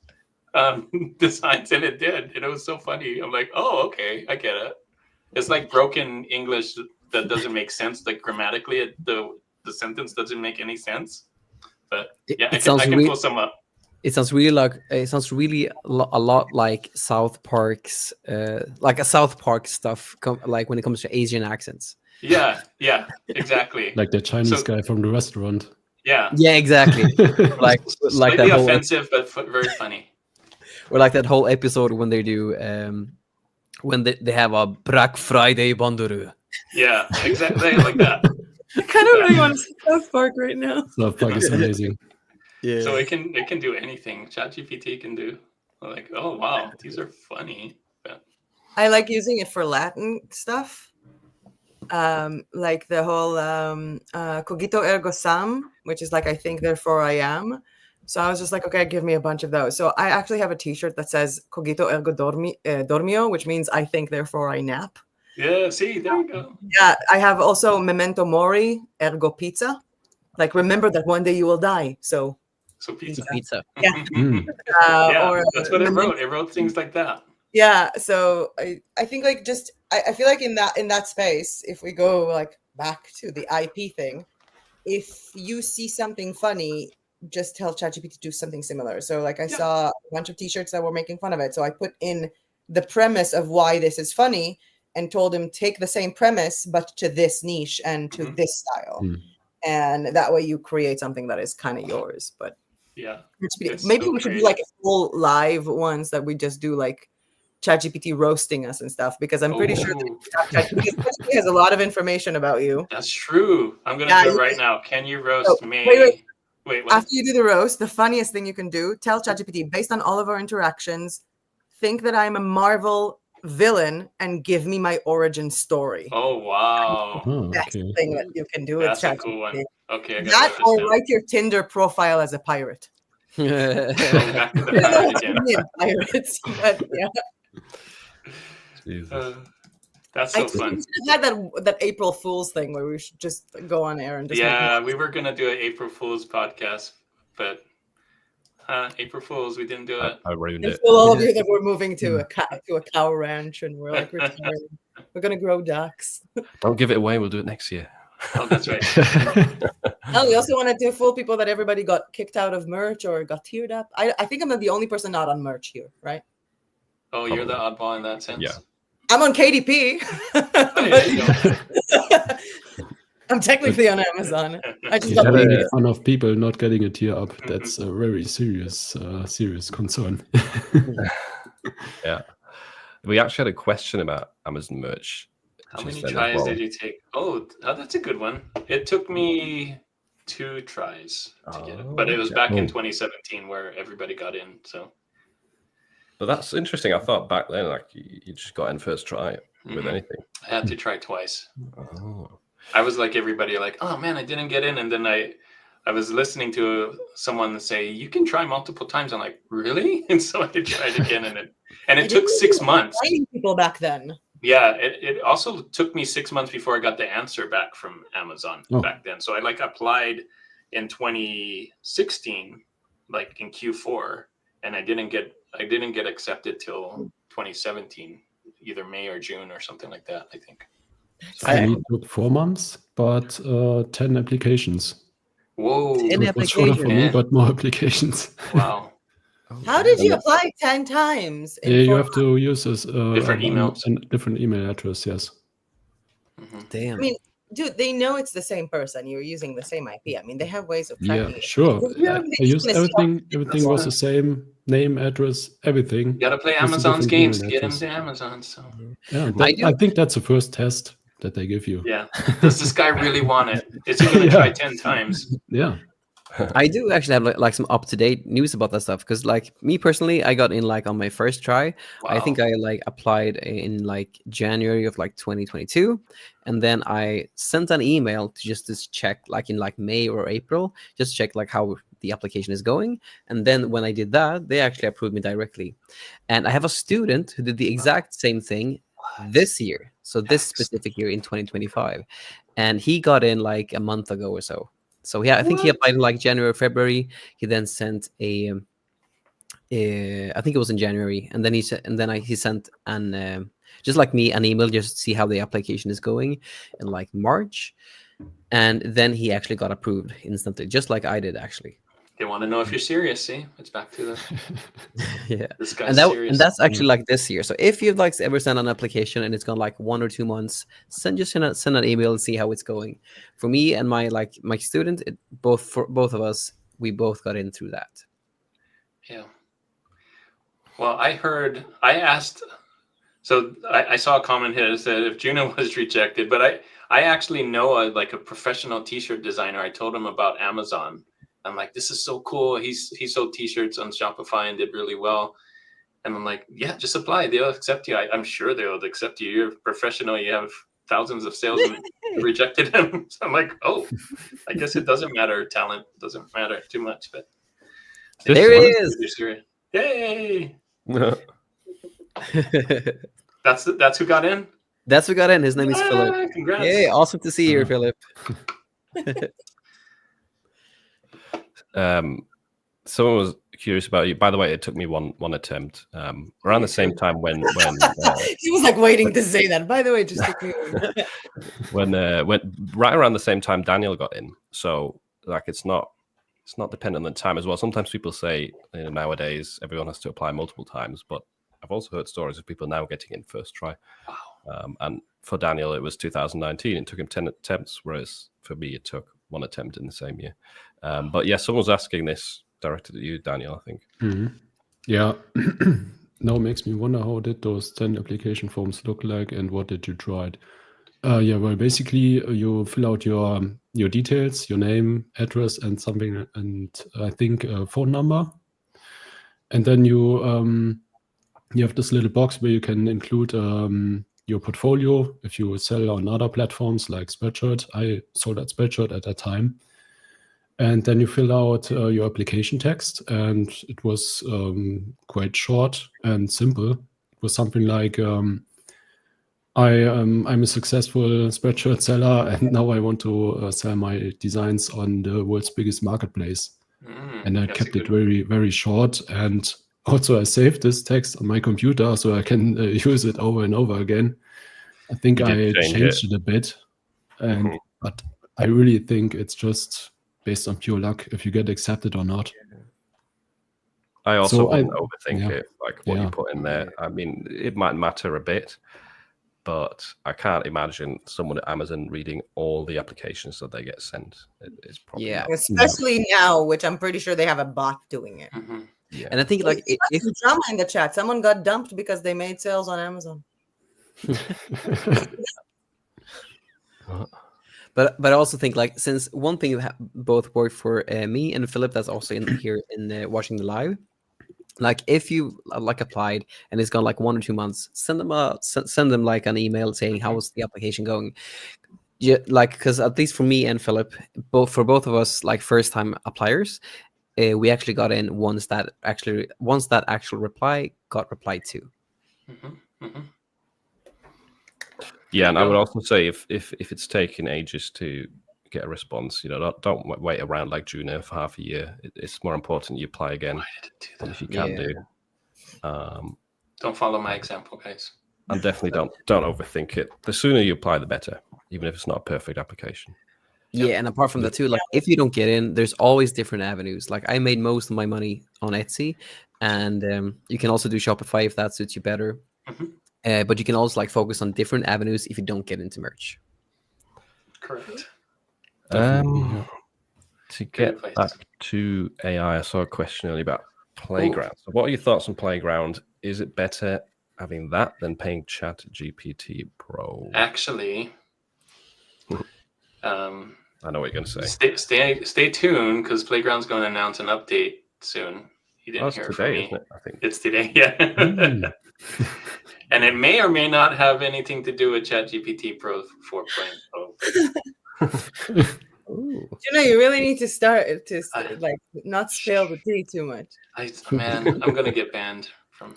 designs, and it did. And it was so funny. I'm like, oh, okay, I get it. It's like broken English that doesn't make sense. Like grammatically, the sentence doesn't make any sense. But yeah, I can pull some up. It sounds really a lot like South Park's, like a South Park stuff, like when it comes to Asian accents. Yeah, exactly. Like the Chinese guy from the restaurant. Yeah, exactly. like slightly that offensive, but very funny. Or like that whole episode when they do, when they have a Black Friday Banduru. Yeah, exactly like that. I kind of really want to see South Park right now. South Park is amazing. Yeah. So it can do anything. ChatGPT can do. Like, oh wow, these are funny. But I like using it for Latin stuff. Like the whole cogito ergo sum, which is like I think therefore I am. So I was just like, okay, give me a bunch of those. So I actually have a T-shirt that says cogito ergo dormio, which means I think therefore I nap. yeah, see, there you go. Yeah, I have also memento mori ergo pizza. Like remember that one day you will die. So So pizza. Pizza. yeah, Mm. Yeah, or that's what it wrote. It wrote things like that. yeah. So I think like just I feel like in that space, if we go like back to the IP thing, if you see something funny, just tell ChatGPT to do something similar. So like I saw a bunch of T-shirts that were making fun of it. So I put in the premise of why this is funny and told him take the same premise but to this niche and to this style. And that way you create something that is kind of yours. But Yeah. maybe so we should do creative. like a full live ones that we just do like ChatGPT roasting us and stuff, because I'm pretty sure Ooh, ChatGPT has a lot of information about you. that's true. I'm gonna Yeah, do it you- right now. Can you roast Oh, me? wait. Wait, what? After you do the roast, the funniest thing you can do, tell ChatGPT, based on all of our interactions, think that I'm a Marvel villain and give me my origin story. Oh wow, Oh, Best okay. thing that you can do with that's a ChatGPT. cool one. Okay, I That gotta or write this write your Tinder profile as a pirate. down. Going back to the I don't know pirate what's again. in pirates, but yeah. Jesus. That's I so think fun. we should have had that April Fool's thing where we should just go on air and just Yeah, we were gonna do an April Fool's podcast, but April Fool's, we didn't do it. I ruined and it. fool all of you that we're moving to a cow ranch and we're like retiring. We're gonna grow ducks. Don't give it away. We'll do it next year. Oh, that's right. Oh, we also wanted to fool people that everybody got kicked out of merch or got tiered up. I think I'm the only person not on merch here, right? Oh, you're the oddball in that sense. Yeah. I'm on KDP. Oh, yeah, there you go. I'm technically on Amazon. I just Yeah, got making paid. fun of people not getting a tier up. That's a very serious concern. Yeah. We actually had a question about Amazon merch. How many just then as tries well. did you take? Oh, that's a good one. It took me 2 tries to get it, Oh, but it was okay. back in Oh. 2017 where everybody got in. So But that's interesting. I thought back then, like you just got in first try with Mhm. anything. I had to try twice. Oh. I was like everybody, like, oh man, I didn't get in, and then I was listening to someone say you can try multiple times. I'm like, really? And so I tried again, and it took 6 months. Finding people back then. Yeah, it also took me 6 months before I got the answer back from Amazon Oh. back then. So I like applied in 2016, like in Q4, and I didn't get accepted till 2017, either May or June or something like that, I think. For me, it took 4 months, but 10 applications. Whoa. 10 It was shorter for me, Yeah. but more applications. Wow. How did you apply 10 times? in Yeah, you 4 have to use this Different emails. a different email address. Yes. Mhm. Damn. I mean, dude, they know it's the same person. You're using the same IP. I mean, they have ways of tracking Yeah, it. sure. Yeah, I they used just wanna see everything was the same, name, address, everything. You gotta play Just a Amazon's different games to email get address. into Amazon. So Yeah, I I think that's the first test that they give you. yeah, does this guy really want it? Is he gonna Yeah. try 10 times? Yeah. I do actually have like some up-to-date news about that stuff because like me personally, I got in like on my first try. I think Wow. I like applied in like January of like 2022, and then I sent an email to just check like in like May or April, just check like how the application is going. And then when I did that, they actually approved me directly. And I have a student who did the exact same thing this year, so this specific year in 2025, and he got in like a month ago or so. So yeah, I think he What? applied in like January or February. He then sent I think it was in January, and then he sent an just like me an email just to see how the application is going in like March, and then he actually got approved instantly, just like I did actually. They want to know if you're serious. See, it's back to the Yeah, this guy's and serious. that's actually like this year. So if you've like ever sent an application and it's gone like 1 or 2 months, send an email and see how it's going. For me and my student, for both of us, we both got in through that. Yeah. Well, I asked, so I saw a comment here that said if Juno was rejected, but I actually know a professional t-shirt designer. I told him about Amazon. I'm like, this is so cool. He sold t-shirts on Shopify and did really well. And I'm like, yeah, just apply. They'll accept you. I'm sure they'll accept you. You're a professional. You have thousands of sales and rejected him. So I'm like, oh, I guess it doesn't matter. Talent doesn't matter too much, but There it is. you're serious. Yay. Oh. That's who got in. That's who got in. His name is Philip. Ah, congrats. Hey, awesome to see you, Philip. Someone was curious about you. By the way, it took me one attempt. Around the same time when He was like waiting to say that. By the way, just to when right around the same time Daniel got in. So like it's not dependent on the time as well. Sometimes people say nowadays everyone has to apply multiple times, but I've also heard stories of people now getting in first try. Wow. And for Daniel, it was 2019. It took him 10 attempts, whereas for me, it took 1 attempt in the same year. But yeah, someone was asking this directed at you, Daniel, I think. Mhm. Yeah. Now makes me wonder how did those 10 application forms look like and what did you try? Yeah, well, basically you fill out your details, your name, address, and something, and I think a phone number. And then you have this little box where you can include your portfolio if you sell on other platforms like Spreadshirt. I sold at Spreadshirt at that time. And then you fill out your application text, and it was quite short and simple. It was something like, I'm a successful Spreadshirt seller, and now I want to sell my designs on the world's biggest marketplace. And I that's kept a it good- very, very short. And also I saved this text on my computer so I can use it over and over again. I think You I did change changed it a bit. And but I really think it's just based on pure luck if you get accepted or not. I also So wouldn't overthink yeah. it, like what you Yeah. put in there. I mean, it might matter a bit, but I can't imagine someone at Amazon reading all the applications that they get sent. It's probably Yeah. especially now, which I'm pretty sure they have a bot doing it. Mhm. yeah. And I think like if Some drama in the chat. Someone got dumped because they made sales on Amazon. But I also think like since one thing that both worked for me and Philip, that's also in here in watching the live. Like if you like applied and it's gone like 1 or 2 months, send them like an email saying how's the application going. Yeah, like because at least for me and Philip, both of us like first time appliers, we actually got in once that actual reply got replied to. Mm-hmm. Mm-hmm. Yeah, and I would also say if it's taking ages to get a response, don't wait around like Juno for half a year. It's more important you apply again Why did it do that? if you can Yeah. do. Don't follow my example, guys. And definitely don't overthink it. The sooner you apply, the better, even if it's not a perfect application. Yeah, and apart from that too, like if you don't get in, there's always different avenues. Like I made most of my money on Etsy, and you can also do Shopify if that suits you better. Mhm. But you can also like focus on different avenues if you don't get into merch. Correct. Definitely, yeah. To get place. back to AI, I saw a question earlier about Playground. So what are your thoughts on Playground? Is it better having that than paying ChatGPT Pro? Actually, I know what you're going to say. stay tuned because Playground's going to announce an update soon. You didn't That's hear it today, from me. isn't it? I think. It's today, yeah. And it may or may not have anything to do with ChatGPT Pro 4.0. Ooh. You really need to start to I- like not spill the tea too much. Man, I'm going to get banned from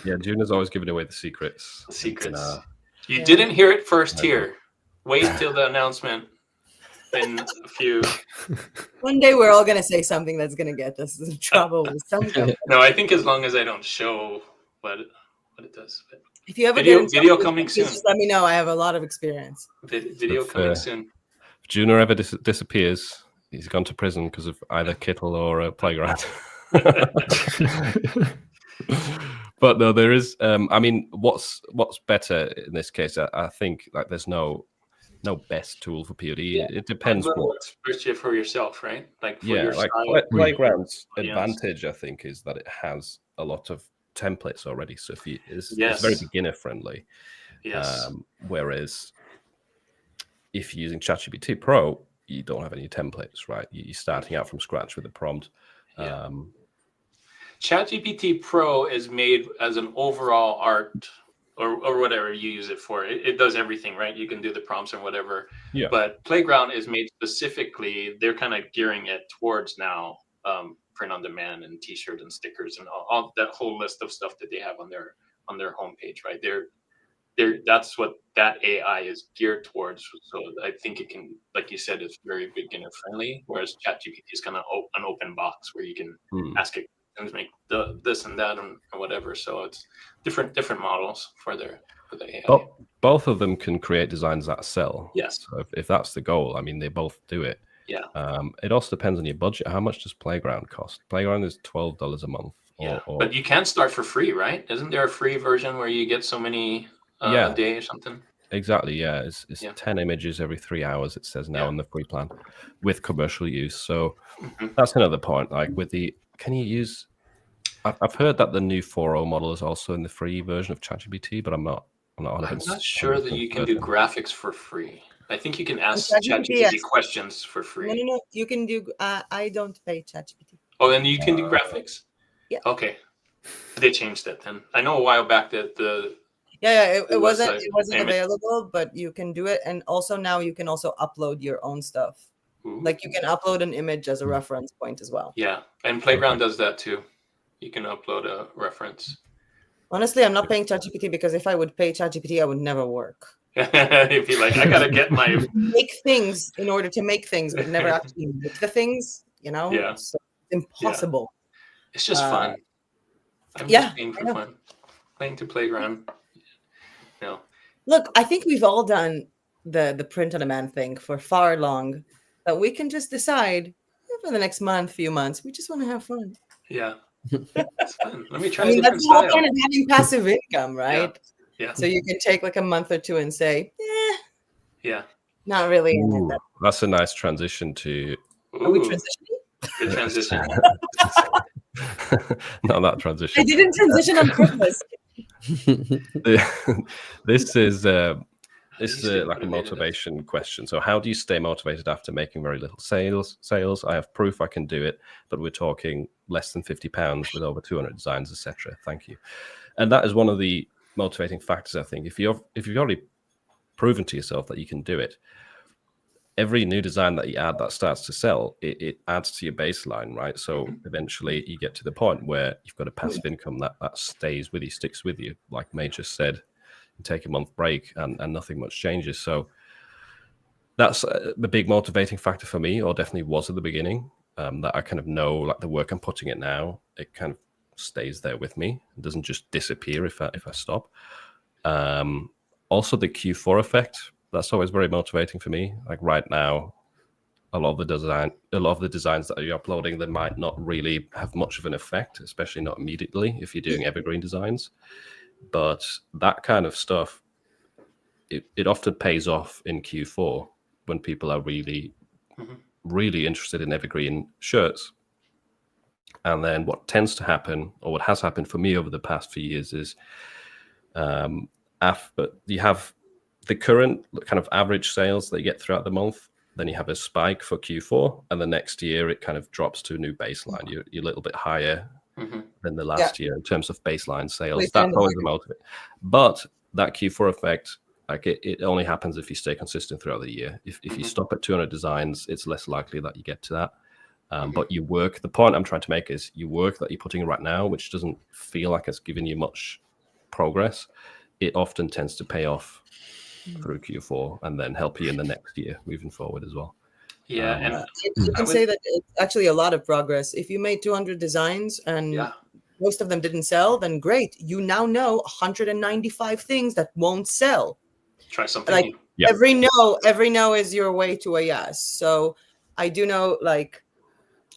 Yeah, Juna's always giving away the secrets. secrets. Nah. You Yeah. didn't hear it first here. Wait till the announcement in a few. One day we're all gonna say something that's gonna get us in trouble with some company. No, I think as long as I don't show what it does. But If you ever Video- get in trouble video with coming something, soon. just let me know. I have a lot of experience. video If, coming uh, soon. If Juna ever disappears, he's gone to prison because of either Kittle or a Playground. But no, there is. I mean, what's better in this case? I think like there's no best tool for POD. Yeah. It depends Well, what. what's first for yourself, right? Like for Yeah, your like style. Playground's audience. advantage, I think, is that it has a lot of templates already. So if it's Yes. very beginner friendly. Yes. Whereas if you're using ChatGPT Pro, you don't have any templates, right? You're starting out from scratch with a prompt. Yeah. ChatGPT Pro is made as an overall art or whatever you use it for. It does everything, right? You can do the prompts and whatever. Yeah. But Playground is made specifically, they're kind of gearing it towards now print on demand and t-shirt and stickers and all that whole list of stuff that they have on their homepage, right? That's what that AI is geared towards. So I think it can, like you said, it's very beginner friendly, whereas ChatGPT is kind of an open box where you can ask it and make this and that and whatever. So it's different models for the AI. Both of them can create designs that sell. Yes. So if that's the goal, I mean, they both do it. Yeah. It also depends on your budget. How much does Playground cost? Playground is $12 a month. Yeah. Or But you can start for free, right? Isn't there a free version where you get so many a day or something? exactly, yeah. It's Yeah. 10 images every 3 hours, it says now Yeah. on the free plan with commercial use. So Mhm. that's another point. Like with can you use, I've heard that the new 4.0 model is also in the free version of ChatGPT, but I'm not I'm not sure that you can do graphics for free. I think you can ask ChatGPT, ChatGPT yes. questions for free. No. You can do. I don't pay ChatGPT. Oh, and you can do graphics? Yeah. Okay. They changed it then. I know a while back that the Yeah, The it wasn't website payment. available, but you can do it, and also now you can also upload your own stuff. Like you can upload an image as a reference point as well. yeah, and Playground does that too. You can upload a reference. Honestly, I'm not paying ChatGPT because if I would pay ChatGPT, I would never work. If you like, I gotta get my Make things in order to make things, but never actually make the things. Yeah. So it's impossible. It's just fun. I'm yeah, just playing I for know. fun. Playing to Playground. No. Look, I think we've all done the print on demand thing for far long, that we can just decide for the next few months, we just want to have fun. Yeah. It's fun. Let me try I mean, a that's different the whole style. point of having passive income, right? Yeah. So you can take like a month or two and say, Yeah. not really. in it. Ooh, that's a nice transition to Are we Ooh, transitioning? good transition. not that I transition. didn't transition on purpose. This is This is used to be like a motivated. motivation question. So, how do you stay motivated after making very little sales? I have proof I can do it, but we're talking less than £50 with over 200 designs, etc. Thank you. And that is one of the motivating factors, I think. If you've already proven to yourself that you can do it, every new design that you add that starts to sell, it adds to your baseline, right? So eventually you get to the point where you've got a passive income that stays with you, sticks with you. Like May just said, you take a month break and nothing much changes. So that's the big motivating factor for me, or definitely was at the beginning, that I kind of know, like the work I'm putting in now, it kind of stays there with me. It doesn't just disappear if I stop. Also the Q4 effect, that's always very motivating for me. Like right now, a lot of the designs that you're uploading, they might not really have much of an effect, especially not immediately if you're doing evergreen designs. But that kind of stuff, it often pays off in Q4 when people are really, really interested in evergreen shirts. And then what tends to happen, or what has happened for me over the past few years, is after you have the current kind of average sales that you get throughout the month, then you have a spike for Q4, and the next year it kind of drops to a new baseline. You're a little bit higher than the last year in terms of baseline sales. That's always the motivate. But that Q4 effect, like it only happens if you stay consistent throughout the year. If you stop at 200 designs, it's less likely that you get to that. But you work, the point I'm trying to make is you work that you're putting in right now, which doesn't feel like it's giving you much progress, it often tends to pay off through Q4 and then help you in the next year moving forward as well. Yeah, and you can say that it's actually a lot of progress. If you made 200 designs and most of them didn't sell, then great. You now know 195 things that won't sell. Try something Like new. every no is your way to a yes. So I do know, like,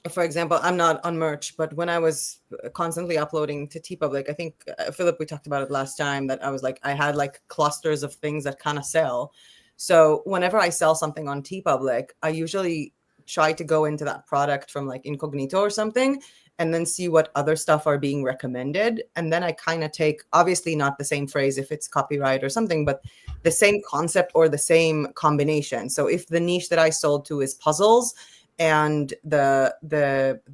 for example, I'm not on merch, but when I was constantly uploading to TeePublic, I think Philip, we talked about it last time, that I was like, I had like clusters of things that kind of sell. So whenever I sell something on TeePublic, I usually try to go into that product from like incognito or something, and then see what other stuff are being recommended. And then I kind of take, obviously not the same phrase if it's copyright or something, but the same concept or the same combination. So if the niche that I sold to is puzzles, and the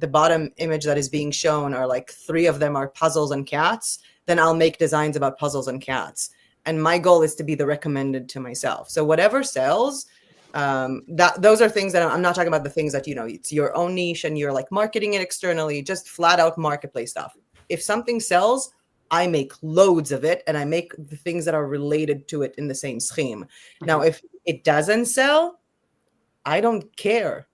bottom image that is being shown are like 3 of them are puzzles and cats, then I'll make designs about puzzles and cats. And my goal is to be the recommended to myself. So whatever sells, those are things that I'm not talking about the things that, you know, it's your own niche and you're like marketing it externally, just flat out marketplace stuff. If something sells, I make loads of it, and I make the things that are related to it in the same scheme. Now, if it doesn't sell, I don't care.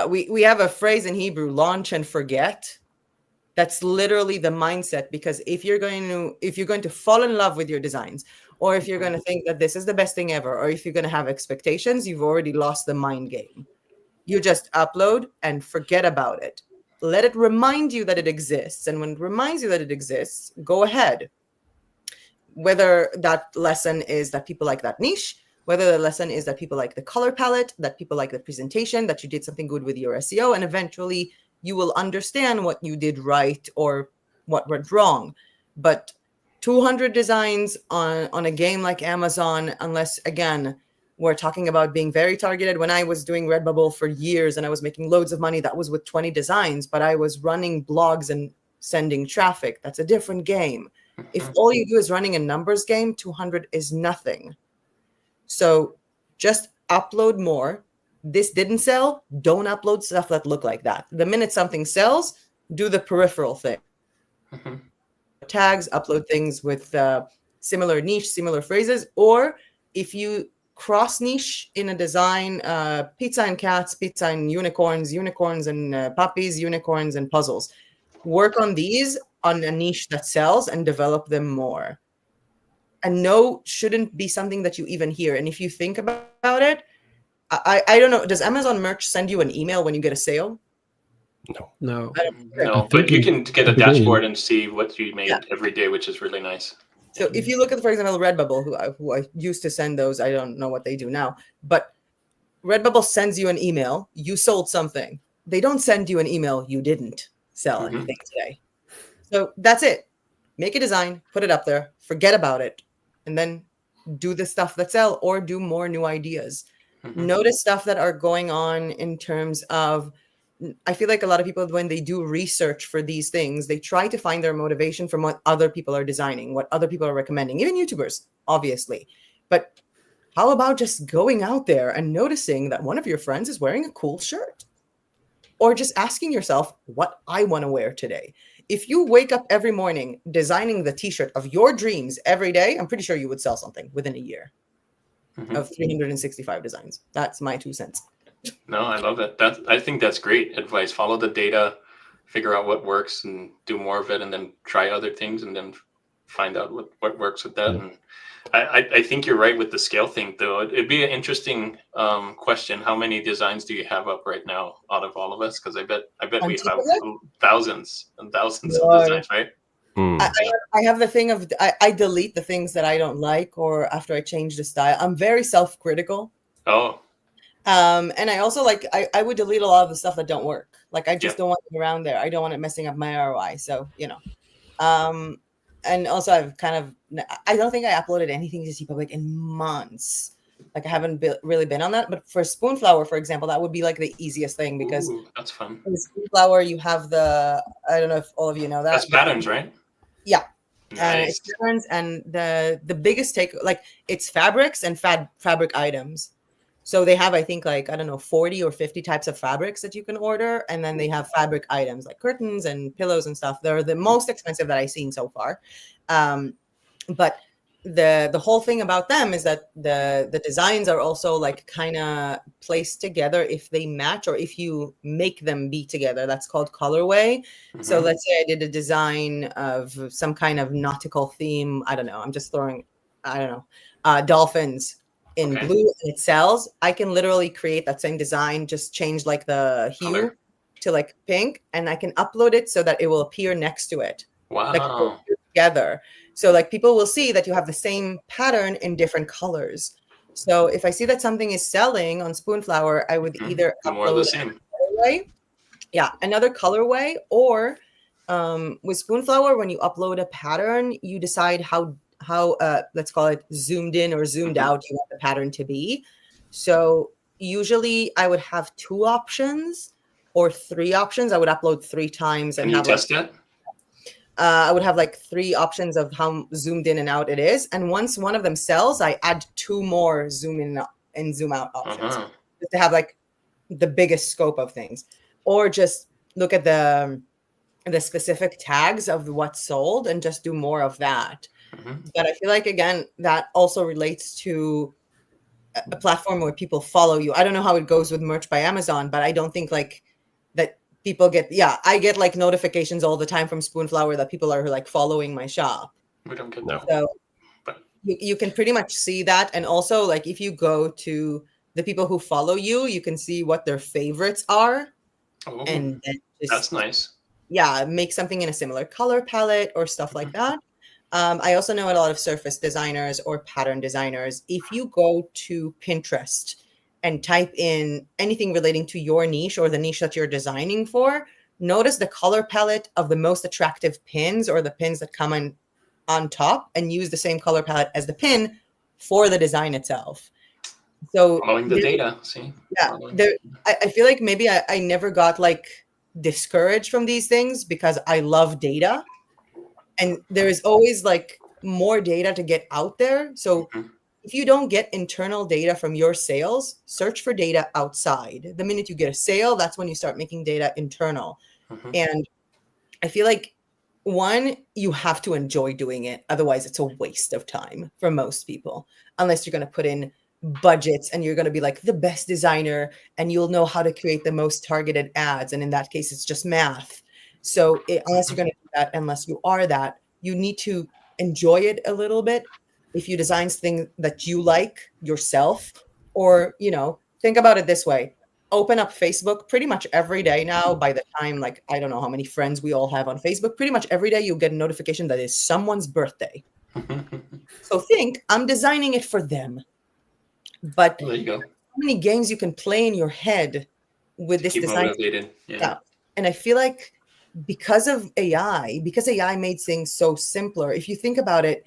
We have a phrase in Hebrew, launch and forget. That's literally the mindset, because if you're going to fall in love with your designs, or if you're going to think that this is the best thing ever, or if you're going to have expectations, you've already lost the mind game. You just upload and forget about it. Let it remind you that it exists. And when it reminds you that it exists, go ahead. Whether that lesson is that people like that niche, whether the lesson is that people like the color palette, that people like the presentation, that you did something good with your SEO, and eventually you will understand what you did right or what went wrong. But 200 designs on a game like Amazon, unless, again, we're talking about being very targeted. When I was doing Redbubble for years and I was making loads of money, that was with 20 designs, but I was running blogs and sending traffic. That's a different game. If all you do is running a numbers game, 200 is nothing. So just upload more. This didn't sell, don't upload stuff that look like that. The minute something sells, do the peripheral thing. Tags, upload things with similar niche, similar phrases. Or if you cross niche in a design, pizza and cats, pizza and unicorns, unicorns and puppies, unicorns and puzzles. Work on these on a niche that sells and develop them more. And no shouldn't be something that you even hear. And if you think about it, I don't know, does Amazon merch send you an email when you get a sale? No. No, but you can get a dashboard and see what you made every day, which is really nice. So if you look at, for example, Redbubble, who I used to send those, I don't know what they do now, but Redbubble sends you an email, you sold something. They don't send you an email, you didn't sell anything today. So that's it. Make a design, put it up there, forget about it, and then do the stuff that sell or do more new ideas. Notice stuff that are going on in terms of, I feel like a lot of people, when they do research for these things, they try to find their motivation from what other people are designing, what other people are recommending, even YouTubers, obviously. But how about just going out there and noticing that one of your friends is wearing a cool shirt? Or just asking yourself, what I want to wear today. If you wake up every morning designing the t-shirt of your dreams every day, I'm pretty sure you would sell something within a year of 365 designs. That's my 2 cents. No, I love it. I think that's great advice. Follow the data, figure out what works and do more of it, and then try other things and then find out what works with that. And I think you're right with the scale thing, though. It'd be an interesting question. How many designs do you have up right now out of all of us? Because I bet we have thousands and thousands of designs, right? I have the thing of I delete the things that I don't like, or after I change the style. I'm very self-critical. Oh. And I also I would delete a lot of the stuff that don't work. Like I just don't want it around there. I don't want it messing up my ROI. So, and also I've I don't think I uploaded anything to TeePublic in months. Like I haven't really been on that. But for Spoonflower, for example, that would be like the easiest thing, because that's fun. In Spoonflower, you have I don't know if all of you know that. That's patterns, right? Yeah. Nice. It's patterns, and the biggest take, like it's fabrics and fabric items. So they have, I think, like, I don't know, 40 or 50 types of fabrics that you can order. And then they have fabric items like curtains and pillows and stuff. They're the most expensive that I've seen so far. But the whole thing about them is that the designs are also like kind of placed together if they match, or if you make them be together. That's called colorway. So let's say I did a design of some kind of nautical theme. I don't know. I'm just throwing, I don't know, dolphins in blue, and it sells. I can literally create that same design, just change like the hue to like pink, and I can upload it so that it will appear next to it. Wow. Like together. So like people will see that you have the same pattern in different colors. So if I see that something is selling on Spoonflower, I would either more of the same. Another colorway, or with Spoonflower, when you upload a pattern, you decide how let's call it zoomed in or zoomed out you want the pattern to be. So usually I would have 2 options or 3 options. I would upload 3 times and test it. I would have like 3 options of how zoomed in and out it is. And once one of them sells, I add 2 more zoom in and zoom out options just to have like the biggest scope of things. Or just look at the specific tags of what's sold and just do more of that. But I feel like, again, that also relates to a platform where people follow you. I don't know how it goes with Merch by Amazon, but I don't think like that people get, I get like notifications all the time from Spoonflower that people are like following my shop. We don't get that. So you can pretty much see that. And also, like, if you go to the people who follow you, you can see what their favorites are. And then that's nice. Yeah, make something in a similar color palette or stuff like that. I also know a lot of surface designers or pattern designers. If you go to Pinterest and type in anything relating to your niche or the niche that you're designing for, notice the color palette of the most attractive pins or the pins that come on top, and use the same color palette as the pin for the design itself. So following the data, see? Yeah, I feel like maybe I never got like discouraged from these things because I love data. And there is always like more data to get out there. So if you don't get internal data from your sales, search for data outside. The minute you get a sale, that's when you start making data internal. And I feel like, one, you have to enjoy doing it. Otherwise, it's a waste of time for most people, unless you're going to put in budgets and you're going to be like the best designer and you'll know how to create the most targeted ads. And in that case, it's just math. So unless you're going to do that, unless you are that, you need to enjoy it a little bit. If you design things that you like yourself, or, think about it this way. Open up Facebook pretty much every day now. By the time, like, I don't know how many friends we all have on Facebook, pretty much every day you'll get a notification that it's someone's birthday. So think, I'm designing it for them. But there you go. How many games you can play in your head with this design? Motivated. Yeah. And I feel like because AI made things so simpler. If you think about it,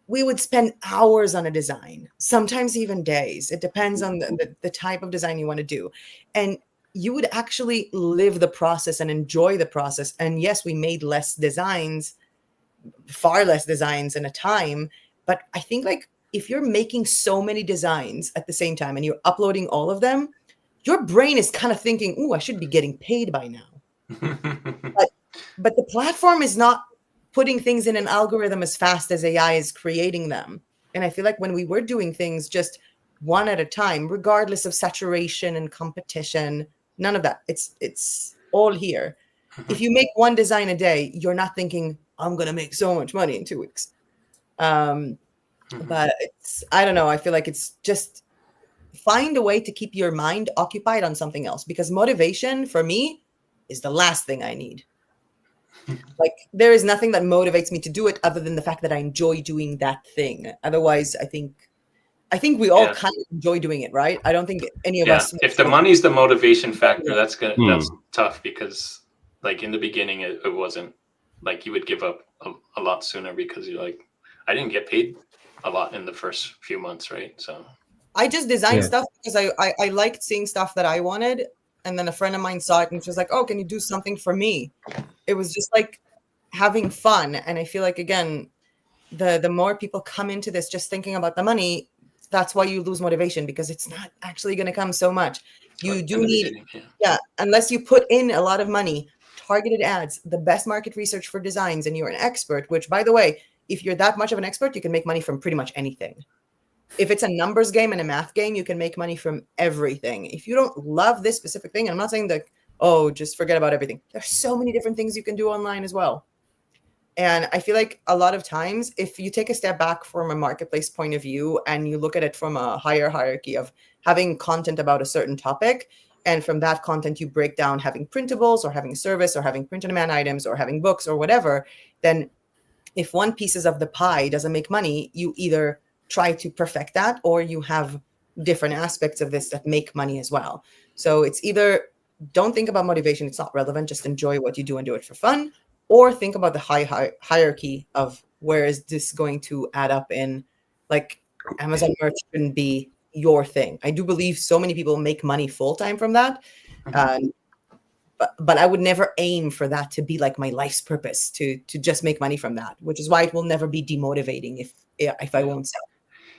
we would spend hours on a design, sometimes even days. It depends on the type of design you want to do. And you would actually live the process and enjoy the process. And yes, we made less designs, far less designs in a time. But I think like if you're making so many designs at the same time and you're uploading all of them, your brain is kind of thinking, "Ooh, I should be getting paid by now." But the platform is not putting things in an algorithm as fast as AI is creating them. And I feel like when we were doing things just one at a time, regardless of saturation and competition, none of that. It's all here. If you make one design a day, you're not thinking, I'm going to make so much money in 2 weeks. But I don't know. I feel like it's just find a way to keep your mind occupied on something else, because motivation for me is the last thing I need. Like there is nothing that motivates me to do it other than the fact that I enjoy doing that thing. Otherwise, I think we all kind of enjoy doing it, right? I don't think any of us. If the money's the motivation factor, that's tough, because like in the beginning, it wasn't like you would give up a lot sooner because you're like, I didn't get paid a lot in the first few months, right? So I just designed stuff because I liked seeing stuff that I wanted. And then a friend of mine saw it and she was like, oh, can you do something for me? It was just like having fun. And I feel like, again, the more people come into this just thinking about the money, that's why you lose motivation, because it's not actually going to come so much. You do need, unless you put in a lot of money, targeted ads, the best market research for designs, and you're an expert, which, by the way, if you're that much of an expert, you can make money from pretty much anything. If it's a numbers game and a math game, you can make money from everything. If you don't love this specific thing, I'm not saying that, oh, just forget about everything. There's so many different things you can do online as well. And I feel like a lot of times, if you take a step back from a marketplace point of view and you look at it from a higher hierarchy of having content about a certain topic, and from that content you break down having printables or having service or having print-on-demand items or having books or whatever, then if one piece of the pie doesn't make money, you either try to perfect that or you have different aspects of this that make money as well. So it's either don't think about motivation, it's not relevant, just enjoy what you do and do it for fun, or think about the hierarchy of where is this going to add up in. Like Amazon merch shouldn't be your thing. I do believe so many people make money full-time from that. But I would never aim for that to be like my life's purpose, to just make money from that, which is why it will never be demotivating if I won't sell.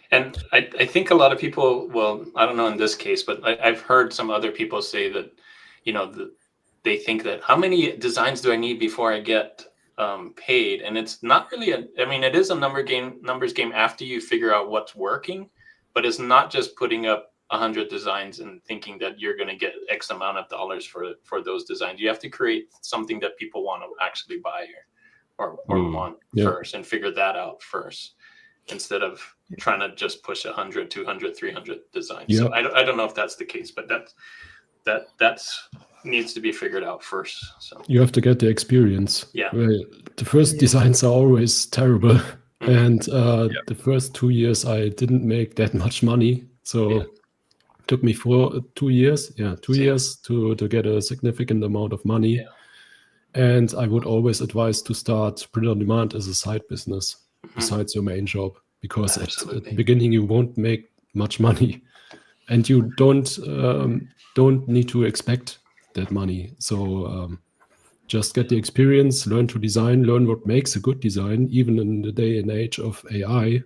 And I think a lot of people, well, I don't know in this case, but I've heard some other people say that, they think that how many designs do I need before I get paid? And it's not really it is a numbers game after you figure out what's working, but it's not just putting up 100 designs and thinking that you're going to get X amount of dollars for those designs. You have to create something that people want to actually buy or want first, and figure that out first, instead of trying to just push 100, 200, 300 designs. Yeah. So I don't know if that's the case, but that's needs to be figured out first. So you have to get the experience. Yeah. The first designs are always terrible. And the first 2 years I didn't make that much money. So it took me 2 years. Yeah, 2 years to get a significant amount of money. Yeah. And I would always advise to start print on demand as a side business besides your main job, because at the beginning you won't make much money, and you don't need to expect that money. So just get the experience, learn to design, learn what makes a good design, even in the day and age of AI.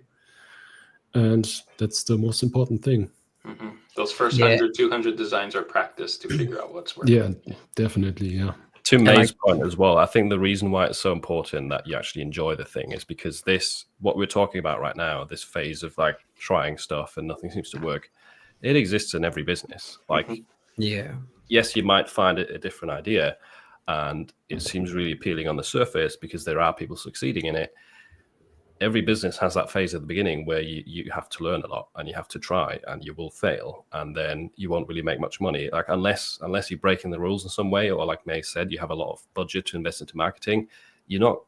And that's the most important thing. Those first 100, 200 designs are practice to figure out what's working. Yeah, definitely. Yeah. To May's point as well, I think the reason why it's so important that you actually enjoy the thing is because what we're talking about right now, this phase of like trying stuff and nothing seems to work, it exists in every business. Like, yes, you might find it a different idea and it seems really appealing on the surface because there are people succeeding in it. Every business has that phase at the beginning where you have to learn a lot and you have to try and you will fail and then you won't really make much money. Like unless you're breaking the rules in some way, or like May said, you have a lot of budget to invest into marketing, you're not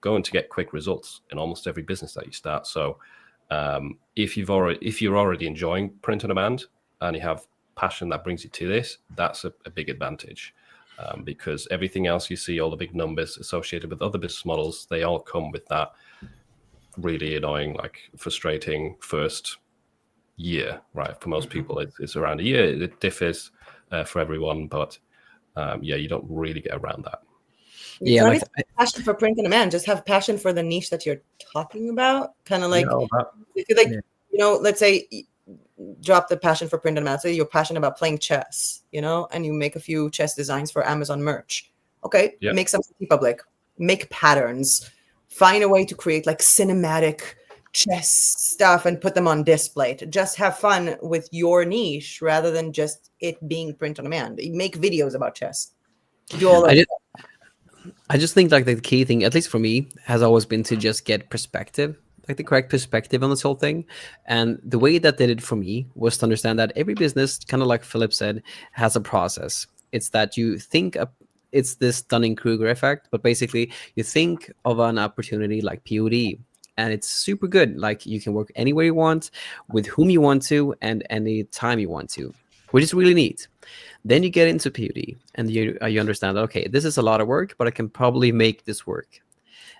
going to get quick results in almost every business that you start. So if you're already enjoying print on demand and you have passion that brings you to this, that's a big advantage. Because everything else you see, all the big numbers associated with other business models, they all come with that really annoying, like frustrating first year, right? For most people, it's around a year. It differs for everyone, but yeah, you don't really get around that. You Yeah, don't like need to have passion for print on demand. Just have passion for the niche that you're talking about. Kind of like, if you like, Yeah. you know, let's say drop the passion for print on demand. Say you're passionate about playing chess, you know, and you make a few chess designs for Amazon merch. Okay, Yeah. make something public, make patterns, find a way to create like cinematic chess stuff and put them on display. To just have fun with your niche rather than just it being print on demand. Make videos about chess. Do all of I just think like the key thing, at least for me, has always been to just get perspective, like the correct perspective on this whole thing. And the way that did it for me was to understand that every business, kind of like Philip said, has a process. It's that you think it's this Dunning-Kruger effect, but basically you think of an opportunity like POD, and it's super good. Like you can work anywhere you want, with whom you want to, and any time you want to, which is really neat. Then you get into POD and you understand that, okay, this is a lot of work, but I can probably make this work.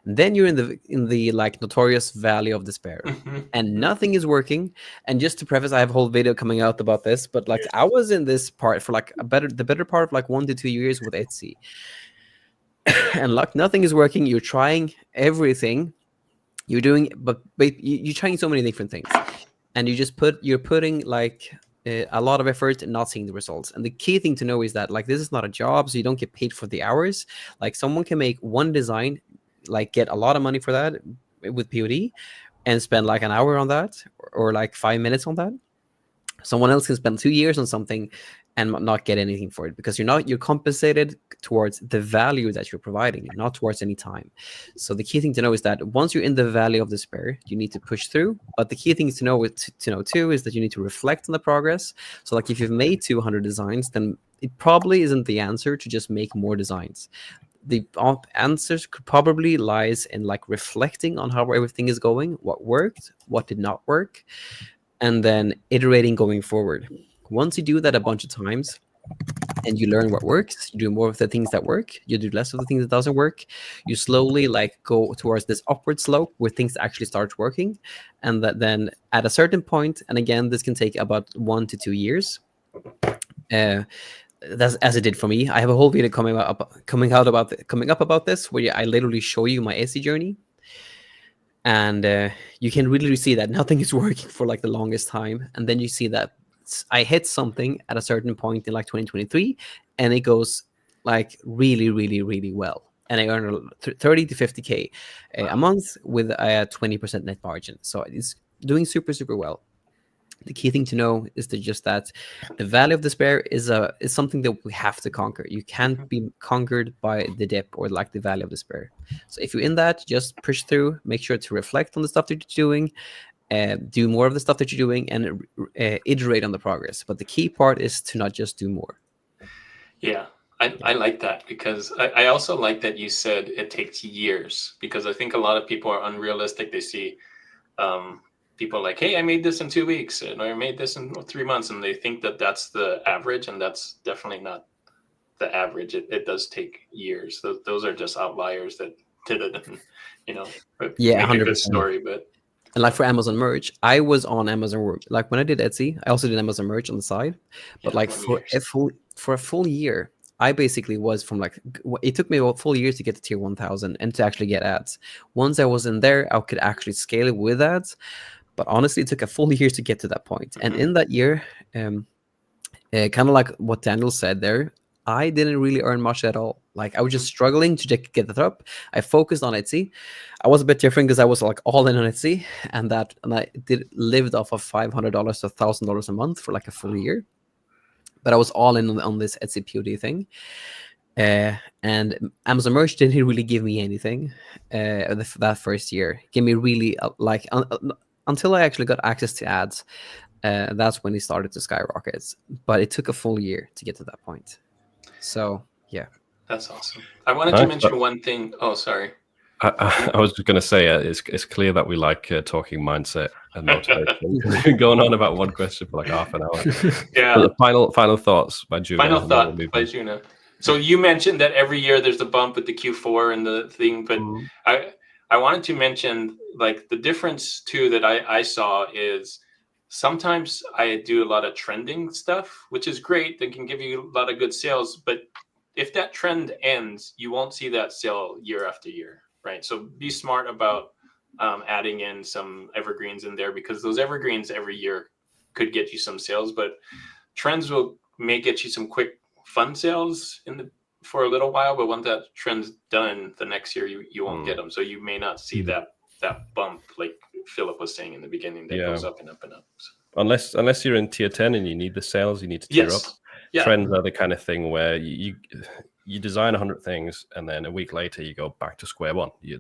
And then you're in the like notorious valley of despair, and nothing is working. And just to preface, I have a whole video coming out about this, but like I was in this part for like the better part of like 1 to 2 years with Etsy, and like nothing is working. You're trying everything, you're doing, but you're trying so many different things, and you're putting like a lot of effort and not seeing the results. And the key thing to know is that like this is not a job, so you don't get paid for the hours. Like someone can make one design, like get a lot of money for that with POD, and spend like an hour on that, or like 5 minutes on that. Someone else can spend 2 years on something and not get anything for it, because you're compensated towards the value that you're providing, not towards any time. So the key thing to know is that once you're in the valley of despair, you need to push through. But the key thing to know too is that you need to reflect on the progress. So like if you've made 200 designs, then it probably isn't the answer to just make more designs. The answers could probably lies in like reflecting on how everything is going, what worked, what did not work, and then iterating going forward. Once you do that a bunch of times and you learn what works, you do more of the things that work, you do less of the things that doesn't work, you slowly like go towards this upward slope where things actually start working. And that then at a certain point, and again, this can take about 1 to 2 years, that's as it did for me. I have a whole video coming up about this, where I literally show you my Etsy journey. And you can really see that nothing is working for like the longest time. And then you see that I hit something at a certain point in like 2023, and it goes like really, really, really well. And I earn 30 to 50K a month with a 20% net margin. So it's doing super, super well. The key thing to know is that the valley of despair is something that we have to conquer. You can't be conquered by the dip or like the valley of despair. So if you're in that, just push through, make sure to reflect on the stuff that you're doing, do more of the stuff that you're doing, and iterate on the progress. But the key part is to not just do more. Yeah, I like that, because I also like that you said it takes years, because I think a lot of people are unrealistic. They see people like, hey, I made this in 2 weeks, and I made this in 3 months, and they think that that's the average, and that's definitely not the average. It does take years. Those are just outliers that did it, and, Yeah, make 100%. a good story. But and like for Amazon merch, I was on Amazon. Like when I did Etsy, I also did Amazon merch on the side. But like for a full year, I basically was from like, it took me a full year to get to tier 1000 and to actually get ads. Once I was in there, I could actually scale it with ads. But honestly, it took a full year to get to that point. And in that year, kind of like what Daniel said there, I didn't really earn much at all. Like I was just struggling to get that up. I focused on Etsy. I was a bit different because I was like all in on Etsy, and I lived off of $500 to $1,000 a month for like a full year. But I was all in on this Etsy POD thing. And Amazon merch didn't really give me anything that first year. It gave me really until I actually got access to ads. That's when it started to skyrocket. But it took a full year to get to that point. So yeah, that's awesome. I wanted to mention one thing. Oh, sorry. I was just going to say it's clear that we like talking mindset and motivation. We've been going on about one question for like half an hour. Yeah. But the final thoughts by Juna. Final thought by Juna. So you mentioned that every year there's a bump with the Q4 and the thing, but I wanted to mention like the difference too that I saw is sometimes I do a lot of trending stuff, which is great. That can give you a lot of good sales, but if that trend ends, you won't see that sale year after year, right? So be smart about adding in some evergreens in there, because those evergreens every year could get you some sales, but trends may get you some quick fun sales for a little while, but once that trend's done, the next year you won't get them. So you may not see that bump like Philip was saying in the beginning that goes up and up and up. So. Unless you're in tier 10 and you need the sales, you need to tier up. Yeah. Trends are the kind of thing where you design 100 things and then a week later you go back to square one. You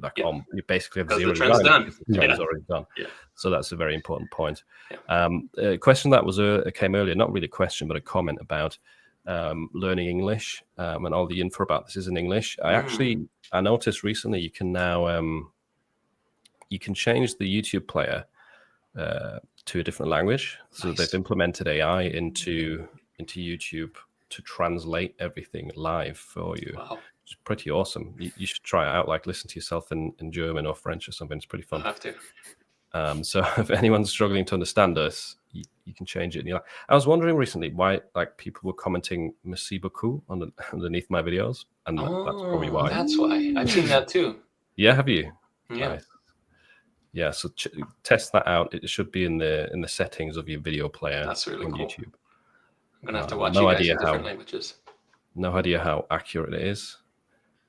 basically have zero trend's design done. because the trend's already done. Yeah. So that's a very important point. Yeah. A question that came earlier, not really a question, but a comment about learning English and all the info about this is in English. I noticed recently you can now you can change the YouTube player to a different language. So Nice. they've implemented AI into YouTube to translate everything live for you. Wow. It's pretty awesome. You should try it out, like listen to yourself in German or French or something. It's pretty fun. I'll have to. So if anyone's struggling to understand us, you can change it. I was wondering recently why like people were commenting "merci beaucoup" underneath my videos, and that's probably why. That's why. I've seen that too. Yeah, have you? Yeah. Nice. Yeah, so test that out. It should be in the settings of your video player. That's really on cool. YouTube. I'm gonna have to watch no you guys idea in different languages. No idea how accurate it is,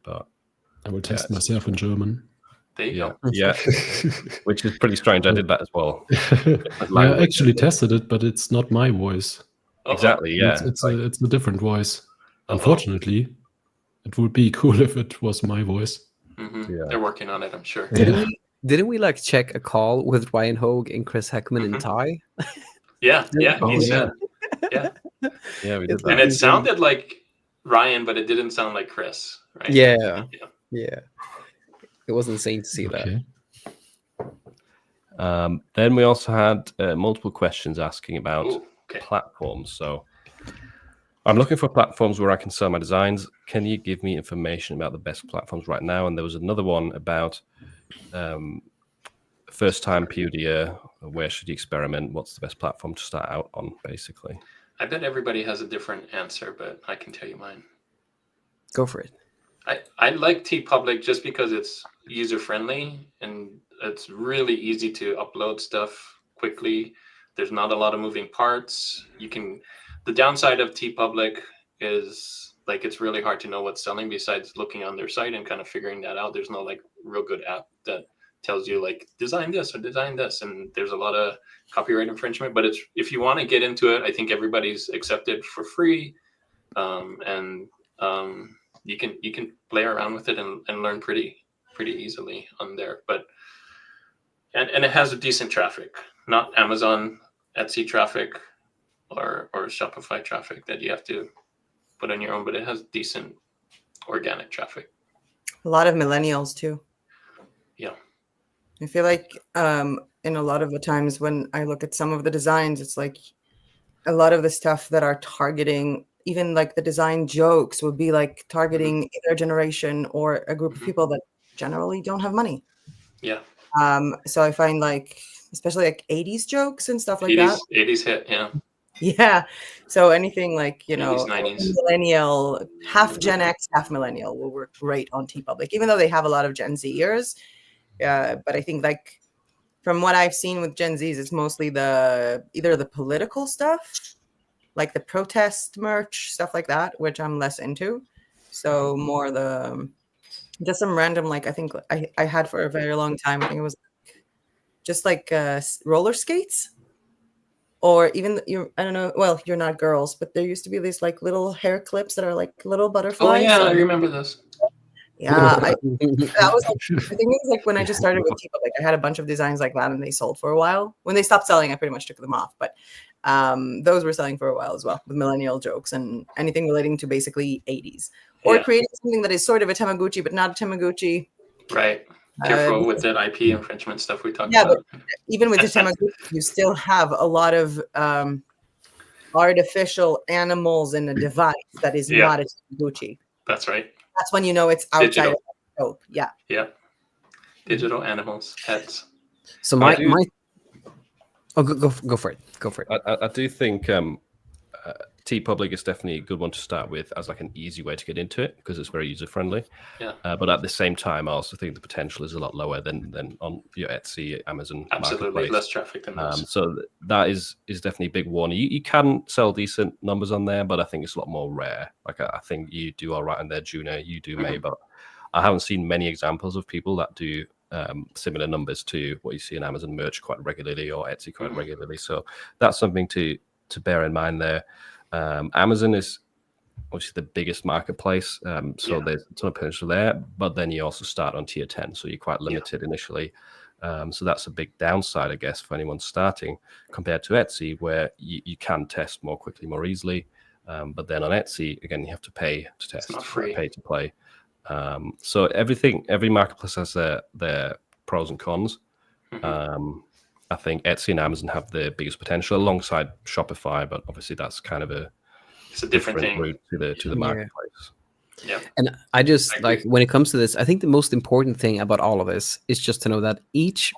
but I will test myself in German. There you go. Yeah, which is pretty strange. I did that as well. I actually tested it, but it's not my voice. Exactly. Yeah, It's a different voice. Unfortunately, it would be cool if it was my voice. Mm-hmm. Yeah. They're working on it, I'm sure. Didn't we like check a call with Ryan Hogue and Chris Heckman in Thai? Yeah. Oh, He yeah. said. Yeah, we did It's that. And it sounded like Ryan, but it didn't sound like Chris, right? Yeah. It was insane to see that. Then we also had multiple questions asking about Ooh, okay. platforms. So I'm looking for platforms where I can sell my designs. Can you give me information about the best platforms right now? And there was another one about first-time PODer. Where should you experiment? What's the best platform to start out on, basically? I bet everybody has a different answer, but I can tell you mine. Go for it. I like TeePublic just because it's user-friendly and it's really easy to upload stuff quickly. There's not a lot of moving parts. The downside of TeePublic is like it's really hard to know what's selling besides looking on their site and kind of figuring that out. There's no like real good app that tells you like design this or design this, and there's a lot of copyright infringement. But if you want to get into it, I think everybody's accepted for free, and you can play around with it and learn pretty easily on there. But and it has a decent traffic, not Amazon, Etsy traffic, or Shopify traffic that you have to put on your own, but it has decent organic traffic. A lot of millennials too. Yeah. I feel like in a lot of the times when I look at some of the designs, it's like a lot of the stuff that are targeting, even like the design jokes would be like targeting either a generation or a group of people that generally don't have money. Yeah. So I find like, especially like 80s jokes and stuff like that. 80s hit, yeah. Yeah. So anything like, 80s, 90s. millennial, half Gen X, half millennial will work great on TeePublic, even though they have a lot of Gen Zers. But I think like from what I've seen with Gen Zs, it's mostly either the political stuff, like the protest merch, stuff like that, which I'm less into. So more just some random, like I think I had for a very long time, I think it was just like roller skates. Or even I don't know. Well, you're not girls, but there used to be these like little hair clips that are like little butterflies. Oh yeah, I remember this. Yeah, that was. I think it was like when I just started with TeePublic. I had a bunch of designs like that, and they sold for a while. When they stopped selling, I pretty much took them off. But those were selling for a while as well, with millennial jokes and anything relating to basically 80s, or creating something that is sort of a Tamagotchi but not a Tamagotchi. Right. Careful with that IP infringement stuff we talked about. about. But even with the Tamagotchi, you still have a lot of artificial animals in a device that is not a Tamagotchi. That's right. That's when you know it's outside of the scope. Yeah. Yeah. digital animals, pets. So I do- go for it. Go for it. I do think TeePublic is definitely a good one to start with as like an easy way to get into it because it's very user friendly. Yeah. But at the same time, I also think the potential is a lot lower than on your Etsy, Amazon Absolutely, marketplace. less traffic than those. So that is definitely a big one. You can sell decent numbers on there, but I think it's a lot more rare. Like I think you do all right on there, Juno. You do May, but I haven't seen many examples of people that do similar numbers to what you see in Amazon merch quite regularly or Etsy quite regularly. So that's something to bear in mind there. Amazon is obviously the biggest marketplace, so there's a ton of potential there, but then you also start on tier 10, so you're quite limited initially. So that's a big downside, I guess, for anyone starting compared to Etsy, where you can test more quickly, more easily. But then on Etsy, again, you have to pay to test, not free. pay to play. So every marketplace has their pros and cons. I think Etsy and Amazon have the biggest potential alongside Shopify, but obviously that's kind of it's a different thing route to the marketplace. Yeah. And I just I agree. like when it comes to this, I think the most important thing about all of this is just to know that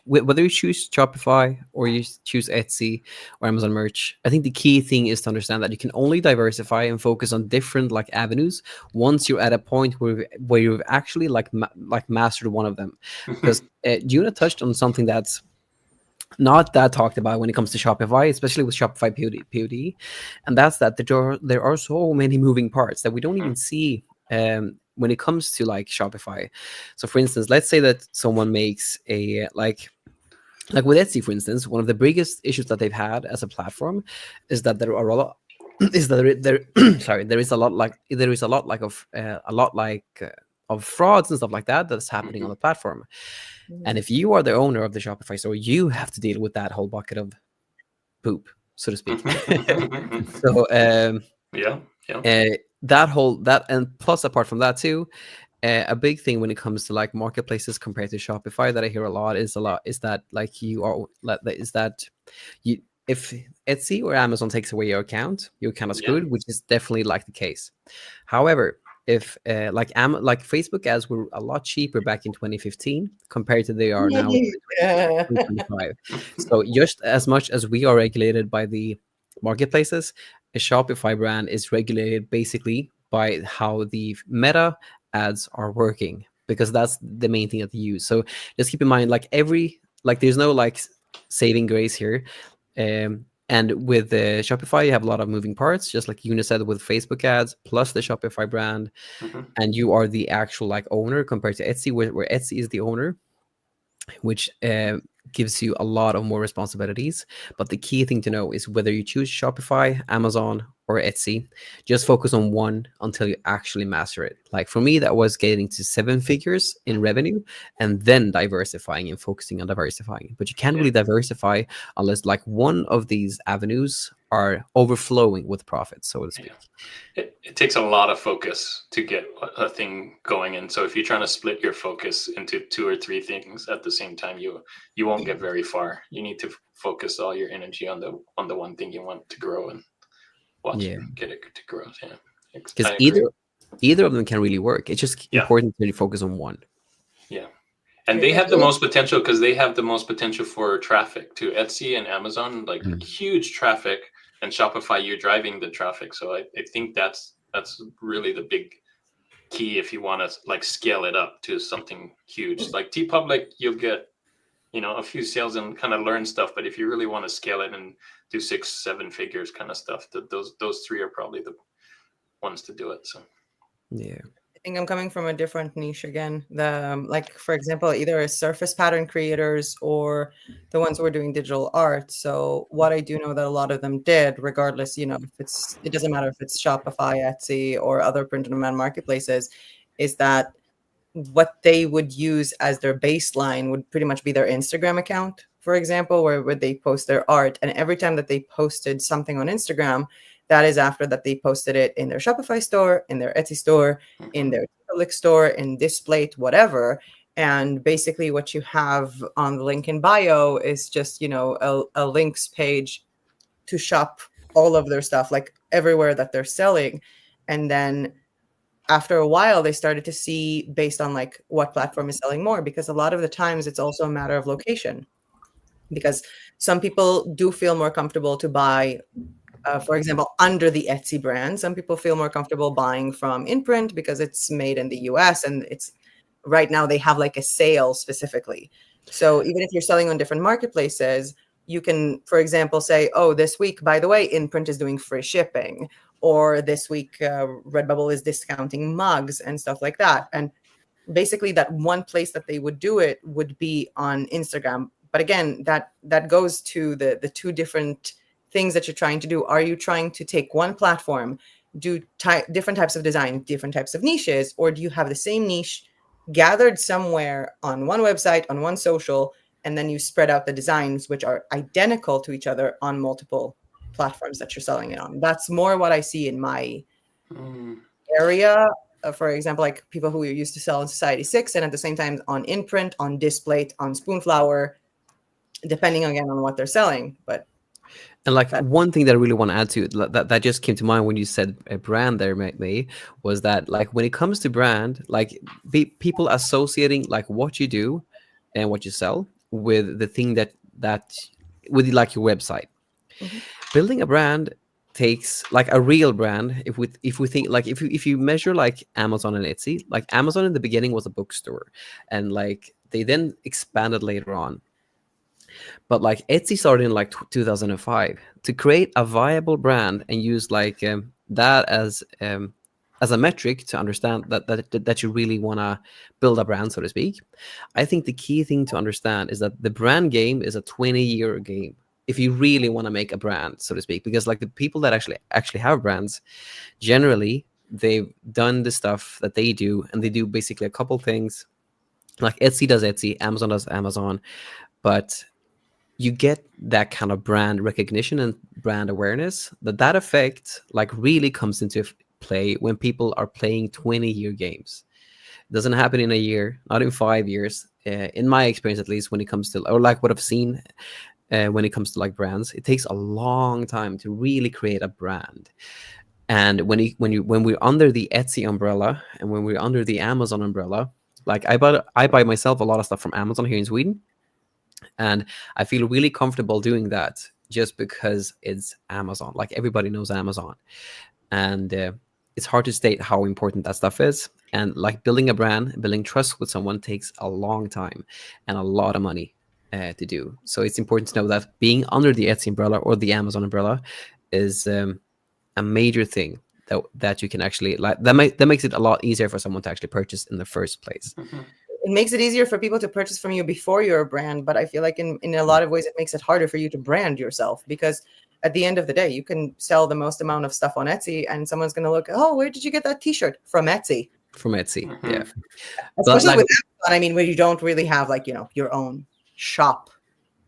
whether you choose Shopify or you choose Etsy or Amazon merch, I think the key thing is to understand that you can only diversify and focus on different like avenues once you're at a point where you've actually like mastered one of them. Because Juna touched on something that's not that talked about when it comes to Shopify, especially with Shopify POD, and that's that there are so many moving parts that we don't even see when it comes to like Shopify. So for instance, let's say that someone makes a like with Etsy, for instance, one of the biggest issues that they've had as a platform is that there are a lot there is a lot of frauds and stuff like that that's happening on the platform. And if you are the owner of the Shopify store, you have to deal with that whole bucket of poop, so to speak. So and plus apart from that too, a big thing when it comes to like marketplaces compared to Shopify that I hear a lot is that if Etsy or Amazon takes away your account, you're kind of screwed, which is definitely like the case. However, if like Facebook ads were a lot cheaper back in 2015 compared to they are now in 2025. So just as much as we are regulated by the marketplaces, a Shopify brand is regulated basically by how the meta ads are working, because that's the main thing that they use. So just keep in mind, there's no like saving grace here. And with the Shopify, you have a lot of moving parts, just like Yuna said, with Facebook ads plus the Shopify brand, and you are the actual like owner compared to Etsy, where Etsy is the owner, which gives you a lot of more responsibilities. But the key thing to know is whether you choose Shopify, Amazon, or Etsy, just focus on one until you actually master it. Like for me, that was getting to 7 figures in revenue and then diversifying and focusing on diversifying. But you can't really diversify unless like one of these avenues are overflowing with profits, so to speak. It takes a lot of focus to get a thing going. And so if you're trying to split your focus into 2 or 3 things at the same time, you won't get very far. You need to focus all your energy on the one thing you want to grow and get it to grow. Because either of them can really work. It's just important to focus on one. Yeah. And they have the most potential because they have the most potential for traffic to Etsy and Amazon, like huge traffic, and Shopify, you're driving the traffic. So I think that's really the big key if you want to like scale it up to something huge. Like TeePublic, you'll get, a few sales and kind of learn stuff. But if you really want to scale it and do 6-7 figures kind of stuff, those 3 are probably the ones to do it. So I think I'm coming from a different niche again. Like for example, either surface pattern creators or the ones who are doing digital art. So what I do know that a lot of them did, regardless, it doesn't matter if it's Shopify, Etsy, or other print-on-demand marketplaces, is that what they would use as their baseline would pretty much be their Instagram account, for example, where they post their art. And every time that they posted something on Instagram, that is after that they posted it in their Shopify store, in their Etsy store, in their public store, in Displate, whatever. And basically what you have on the link in bio is just, a links page to shop all of their stuff, like everywhere that they're selling. And then after a while, they started to see based on like what platform is selling more, because a lot of the times it's also a matter of location. Because some people do feel more comfortable to buy, for example, under the Etsy brand. Some people feel more comfortable buying from Imprint because it's made in the US, and it's right now they have like a sale specifically. So even if you're selling on different marketplaces, you can, for example, say, oh, this week, by the way, Imprint is doing free shipping, or this week, Redbubble is discounting mugs and stuff like that. And basically that one place that they would do it would be on Instagram. But again, that goes to the two different things that you're trying to do. Are you trying to take one platform, do different types of design, different types of niches, or do you have the same niche gathered somewhere on one website, on one social, and then you spread out the designs which are identical to each other on multiple platforms that you're selling it on? That's more what I see in my area. For example, like people who used to sell on Society6 and at the same time on Imprint, on Displate, on Spoonflower, depending again on what they're selling. But And like one thing that I really want to add to it, that just came to mind when you said a brand there, May, was that like when it comes to brand, like people associating like what you do and what you sell with the thing that with like your website. Mhm. Building a brand takes like a real brand. If we think like if you measure like Amazon and Etsy, like Amazon in the beginning was a bookstore, and like they then expanded later on. But like Etsy started in like 2005 to create a viable brand and use like that as a metric to understand that you really want to build a brand, so to speak. I think the key thing to understand is that the brand game is a 20-year game if you really want to make a brand, so to speak, because like the people that actually have brands, generally they've done the stuff that they do, and they do basically a couple things. Like Etsy does Etsy, Amazon does Amazon, but you get that kind of brand recognition and brand awareness. That effect like really comes into play when people are playing 20-year games. It doesn't happen in a year, not in 5 years. In my experience, at least, when it comes to, or like what I've seen when it comes to like brands, it takes a long time to really create a brand. And when we're under the Etsy umbrella and when we're under the Amazon umbrella, like I buy myself a lot of stuff from Amazon here in Sweden. And I feel really comfortable doing that just because it's Amazon. Like everybody knows Amazon. And it's hard to state how important that stuff is. And like building a brand, building trust with someone takes a long time and a lot of money to do. So it's important to know that being under the Etsy umbrella or the Amazon umbrella is a major thing that you can actually, like, that makes it a lot easier for someone to actually purchase in the first place. Mm-hmm. It makes it easier for people to purchase from you before you're a brand, but I feel like in a lot of ways it makes it harder for you to brand yourself, because at the end of the day, you can sell the most amount of stuff on Etsy and someone's going to look, oh, where did you get that t-shirt? From Etsy. From Etsy, Mm-hmm. yeah. Especially like, with Amazon, I mean, where you don't really have like, your own shop.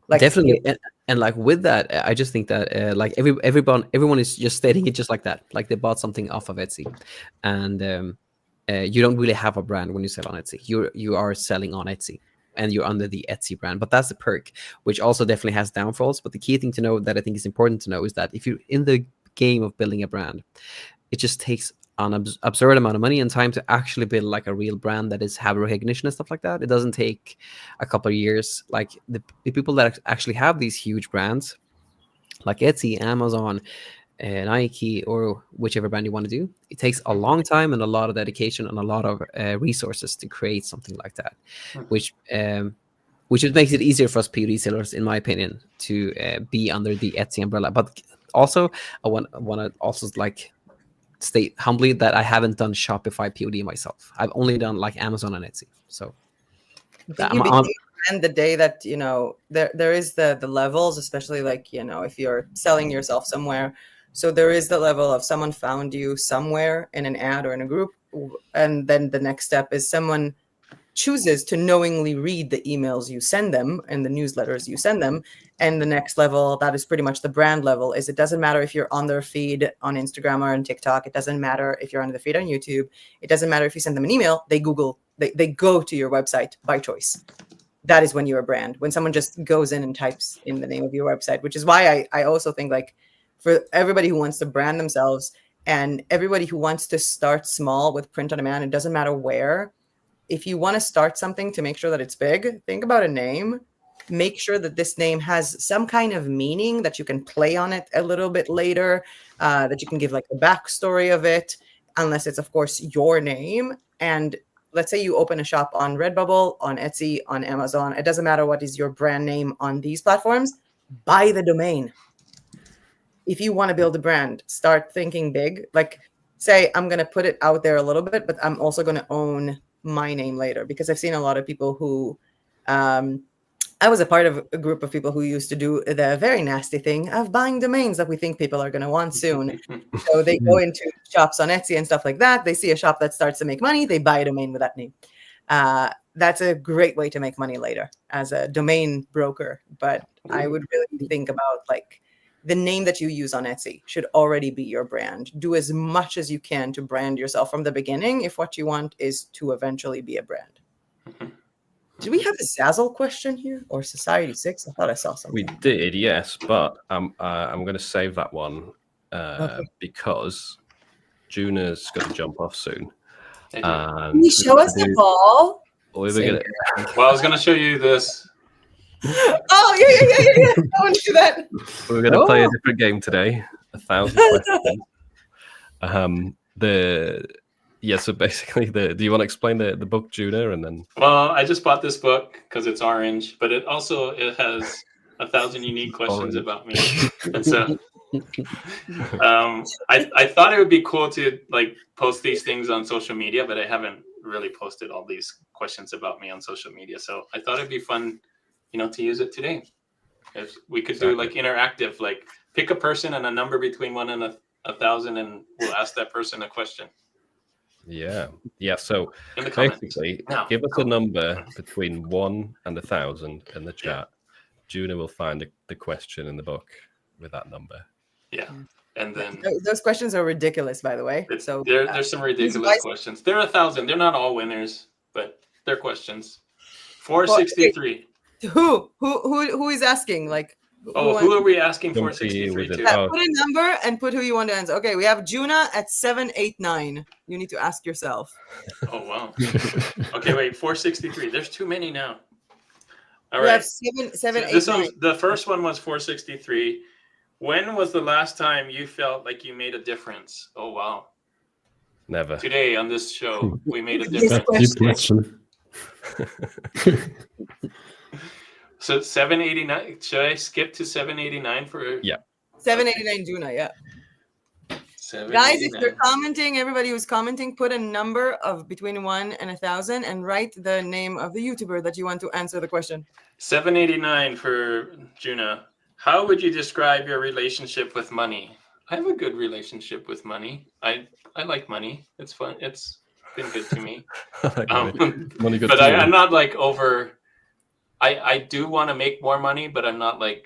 Like definitely. And like with that, I just think that like everyone is just stating it just like that. Like they bought something off of Etsy, and you don't really have a brand when you sell on Etsy. You are selling on Etsy, and you're under the Etsy brand. But that's the perk, which also definitely has downfalls. But the key thing to know that I think is important to know is that if you're in the game of building a brand, it just takes an absurd amount of money and time to actually build like a real brand that is have recognition and stuff like that. It doesn't take a couple of years. Like the people that actually have these huge brands, like Etsy, Amazon, Nike, or whichever brand you want to do, it takes a long time and a lot of dedication and a lot of resources to create something like that, which just makes it easier for us POD sellers, in my opinion, to be under the Etsy umbrella. But also, I want to also like state humbly that I haven't done Shopify POD myself. I've only done like Amazon and Etsy. So I think you became a brand the day that there is the levels, especially like if you're selling yourself somewhere. So there is the level of someone found you somewhere in an ad or in a group, and then the next step is someone chooses to knowingly read the emails you send them and the newsletters you send them. And the next level, that is pretty much the brand level, is it doesn't matter if you're on their feed on Instagram or on TikTok. It doesn't matter if you're on the feed on YouTube. It doesn't matter if you send them an email. They go to your website by choice. That is when you're a brand. When someone just goes in and types in the name of your website, which is why I also think like for everybody who wants to brand themselves, And everybody who wants to start small with print on demand, it doesn't matter where. If you want to start something to make sure that it's big, think about a name. Make sure that this name has some kind of meaning, that you can play on it a little bit later, that you can give like the backstory of it, unless it's, of course, your name. And let's say you open a shop on Redbubble, on Etsy, on Amazon. It doesn't matter what is your brand name on these platforms. Buy the domain. If you want to build a brand, start thinking big. Like, say, I'm going to put it out there a little bit, but I'm also going to own my name later, because I've seen a lot of people who I was a part of a group of people who used to do the very nasty thing of buying domains that we think people are going to want soon. So they go into shops on Etsy and stuff like that. They see a shop that starts to make money. They buy a domain with that name. That's a great way to make money later as a domain broker. But I would really think about like the name that you use on Etsy should already be your brand. Do as much as you can to brand yourself from the beginning if what you want is to eventually be a brand. Did we have a Zazzle question here or Society 6? I thought I saw something. We did, yes, but I'm going to save that one because Juna's going to jump off soon. Can you show us the ball? Well, I was going to show you this. Oh, yeah. I want to do that. We're going to play a different game today. 1,000 questions. So basically, do you want to explain the book, Juna, and then? Well, I just bought this book because it's orange, but it has 1,000 unique questions about me. And so, I thought it would be cool to like post these things on social media, but I haven't really posted all these questions about me on social media. So I thought it'd be fun, to use it today. If we could do like interactive, like pick a person and a number between 1 and 1,000, and we'll ask that person a question. Yeah. So in the comments. Basically, give us a number between 1 and 1,000 in the chat. Juna will find the question in the book with that number. Yeah. And then those questions are ridiculous, by the way. So there's some ridiculous questions. There are 1,000. They're not all winners, but they're questions. 463. Who is asking? Like, who are we asking 463 to? Put a number and put who you want to answer. Okay, we have Juna at 789. You need to ask yourself. Oh wow. Okay, wait, 463. There's too many now. All we right. have 789. The first one was 463. When was the last time you felt like you made a difference? Oh wow. Never. Today on this show, we made a difference. Deep question. So 789. Should I skip to 789 for? Yeah. 789 Juna. Yeah. Guys, if you're commenting, everybody who's commenting, put a number of between 1 and 1,000 and write the name of the YouTuber that you want to answer the question. 789 for Juna. How would you describe your relationship with money? I have a good relationship with money. I like money. It's fun. It's been good to me. Money good but to I'm not like over. I do want to make more money, but I'm not like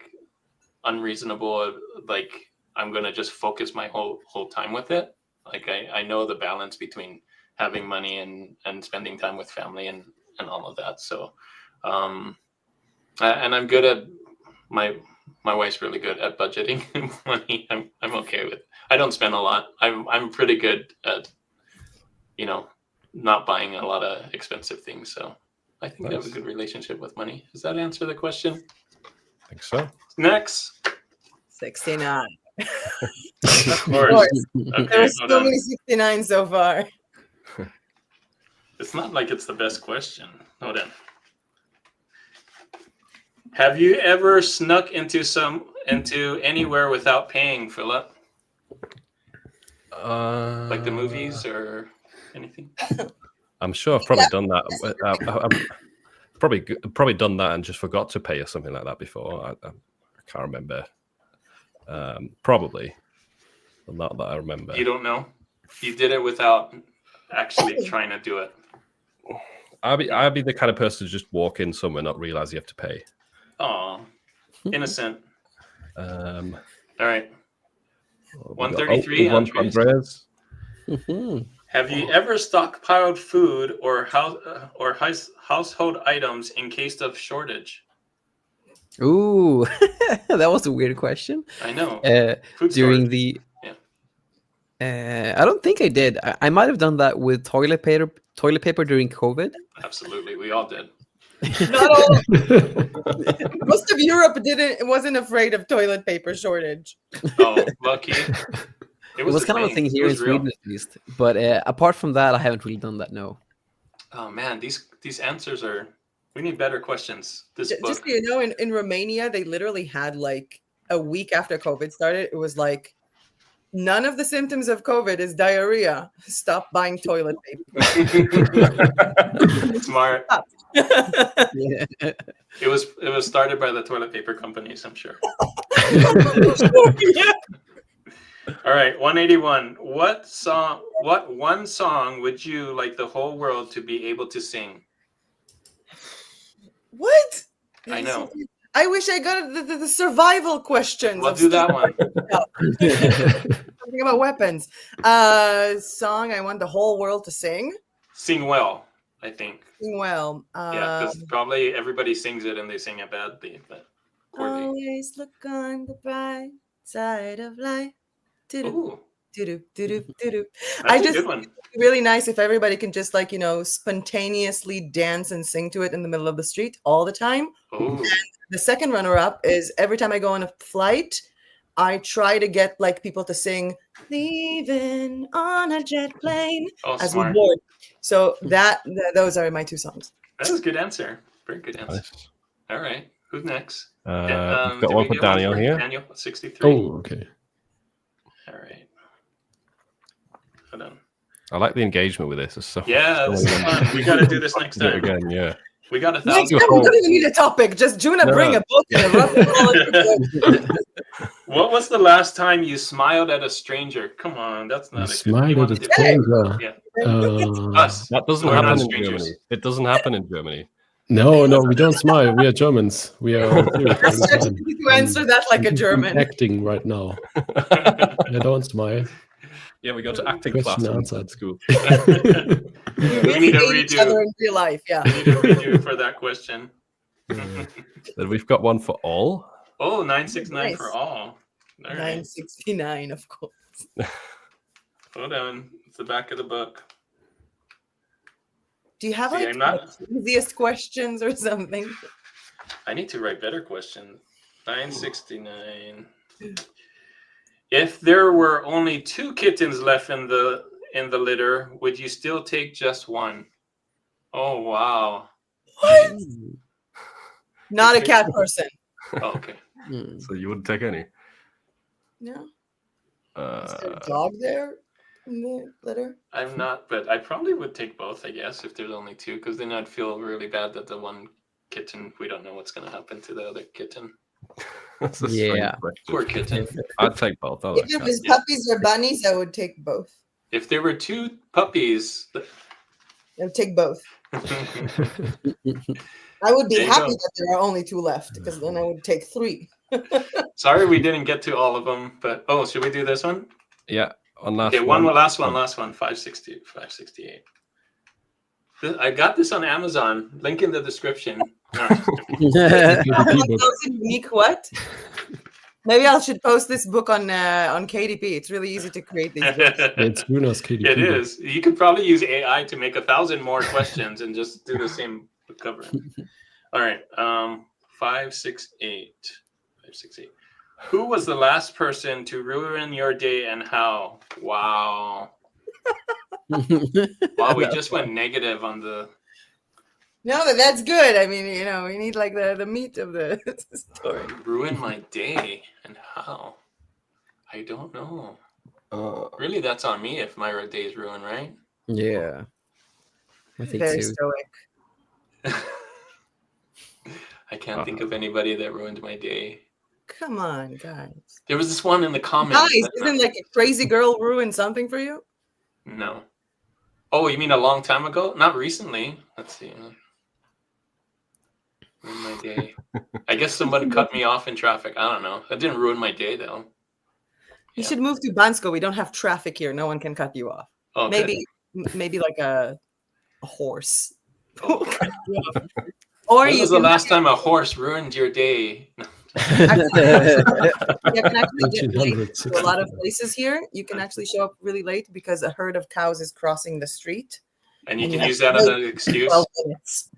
unreasonable. Like I'm gonna just focus my whole time with it. Like I know the balance between having money and spending time with family and all of that. So, and I'm good at my wife's really good at budgeting money. I'm okay with. I don't spend a lot. I'm pretty good at, not buying a lot of expensive things. So I think I have a good relationship with money. Does that answer the question? I think so. Next. 69. Of course. Okay, There's so many 69 so far. It's not like it's the best question. Hold on. Have you ever snuck into anywhere without paying, Philip? Like the movies or anything? I'm sure I've probably done that. I've probably done that and just forgot to pay or something like that before. I can't remember. Probably, but not that I remember. You don't know? You did it without actually trying to do it. I'd be the kind of person to just walk in somewhere, not realize you have to pay. Oh, innocent. All right. 133. Andreas. Have you ever stockpiled food or household items in case of shortage? Ooh, that was a weird question. I know. During the I don't think I did. I might have done that with toilet paper during COVID. Absolutely, we all did. Not all. Most of Europe wasn't afraid of toilet paper shortage. Oh, lucky. It was kind of a thing here in Sweden at least. But apart from that, I haven't really done that. No. Oh man, these answers are. We need better questions. This book. Just so you know, in Romania, they literally had like a week after COVID started. It was like, none of the symptoms of COVID is diarrhea. Stop buying toilet paper. Smart. Yeah. It was started by the toilet paper companies, I'm sure. Yeah. All right, 181. What one song would you like the whole world to be able to sing? What? I know. I wish I got the survival questions. We'll do that one. Talking about weapons. Song I want the whole world to sing. Sing well, I think. Sing well. Yeah, because probably everybody sings it and they sing it badly, but poorly. Always look on the bright side of life. Ooh, Do-do. that's I a just good one. think it'd be really nice if everybody can just like, spontaneously dance and sing to it in the middle of the street all the time. Ooh, The second runner-up is every time I go on a flight, I try to get like people to sing "Leaving on a Jet Plane" oh, as we smart. board. So those are my two songs. That was a good answer. Very good answer. Nice. All right, who's next? We've Did got one we for get Daniel here. Daniel, 63. Oh, okay. All right. Hold on. I like the engagement with this. It's so Yeah, this is fun. We got to do this next Do it time. again, yeah. We got Next 1,000. time we don't even need a topic. Just Juna No. bring a book and a rough What was the last time you smiled at a stranger? Come on, that's not a Smile good. at a stranger. Yeah. Uh, Us. That doesn't We're not happen in strangers. Germany. It doesn't happen in Germany. no, we don't smile. We are Germans. We are serious all the time. to answer that like a I'm German. acting right now. I don't smile. Yeah, we go to acting Question class answered. at school. We need to hate each redo. other in real life. Yeah. We need to redo for that question. Then we've got one for all. Oh, 969 for Nice. all. All right. 969, of course. Hold on. It's the back of the book. Do you have See, like I'm not- the easiest questions or something? I need to write better questions. 969. If there were only 2 kittens left in the litter, would you still take just one? Oh wow. What? Not a cat person. Oh, okay. Mm. So you wouldn't take any. No. Is there a dog there in the litter? I'm not, but I probably would take both, I guess, if there's only 2, because then I'd feel really bad that the one kitten, we don't know what's going to happen to the other kitten. That's a strange Yeah. question. Poor kitten. I'd take both. I like If it that. was puppies or bunnies, I would take both. If there were 2 puppies, I would take both. I would be There you happy go. that there are only 2 left because then I would take 3. sorry we didn't get to all of them, but should we do this one? Yeah, on last Okay, last one, 568. I got this on Amazon. Link in the description. No, Those unique what? Maybe I should post this book on KDP. It's really easy to create these books. It's Jonas KDP. it is. You could probably use AI to make 1,000 more questions and just do the same cover. All right. 568. 568. Who was the last person to ruin your day and how? Wow. Wow, we just went negative on the. No, but that's good. I mean, we need like the meat of the story. Ruin my day and how? I don't know. Really, that's on me if my day is ruined, right? Yeah. I think Very so. stoic. I can't think of anybody that ruined my day. Come on, guys. There was this one in the comments. Guys, isn't like a crazy girl ruin something for you? No. Oh, you mean a long time ago? Not recently. Let's see. Ruin my day. I guess somebody cut me off in traffic. I don't know. That didn't ruin my day though. You Yeah. should move to Bansko. We don't have traffic here. No one can cut you off. Okay. Maybe like a horse. Okay. Or When you was the can- last time a horse ruined your day? You can actually get late 1900, to a lot of places here. You can actually show up really late because a herd of cows is crossing the street. And you And can you use have that to as an excuse. 12 minutes.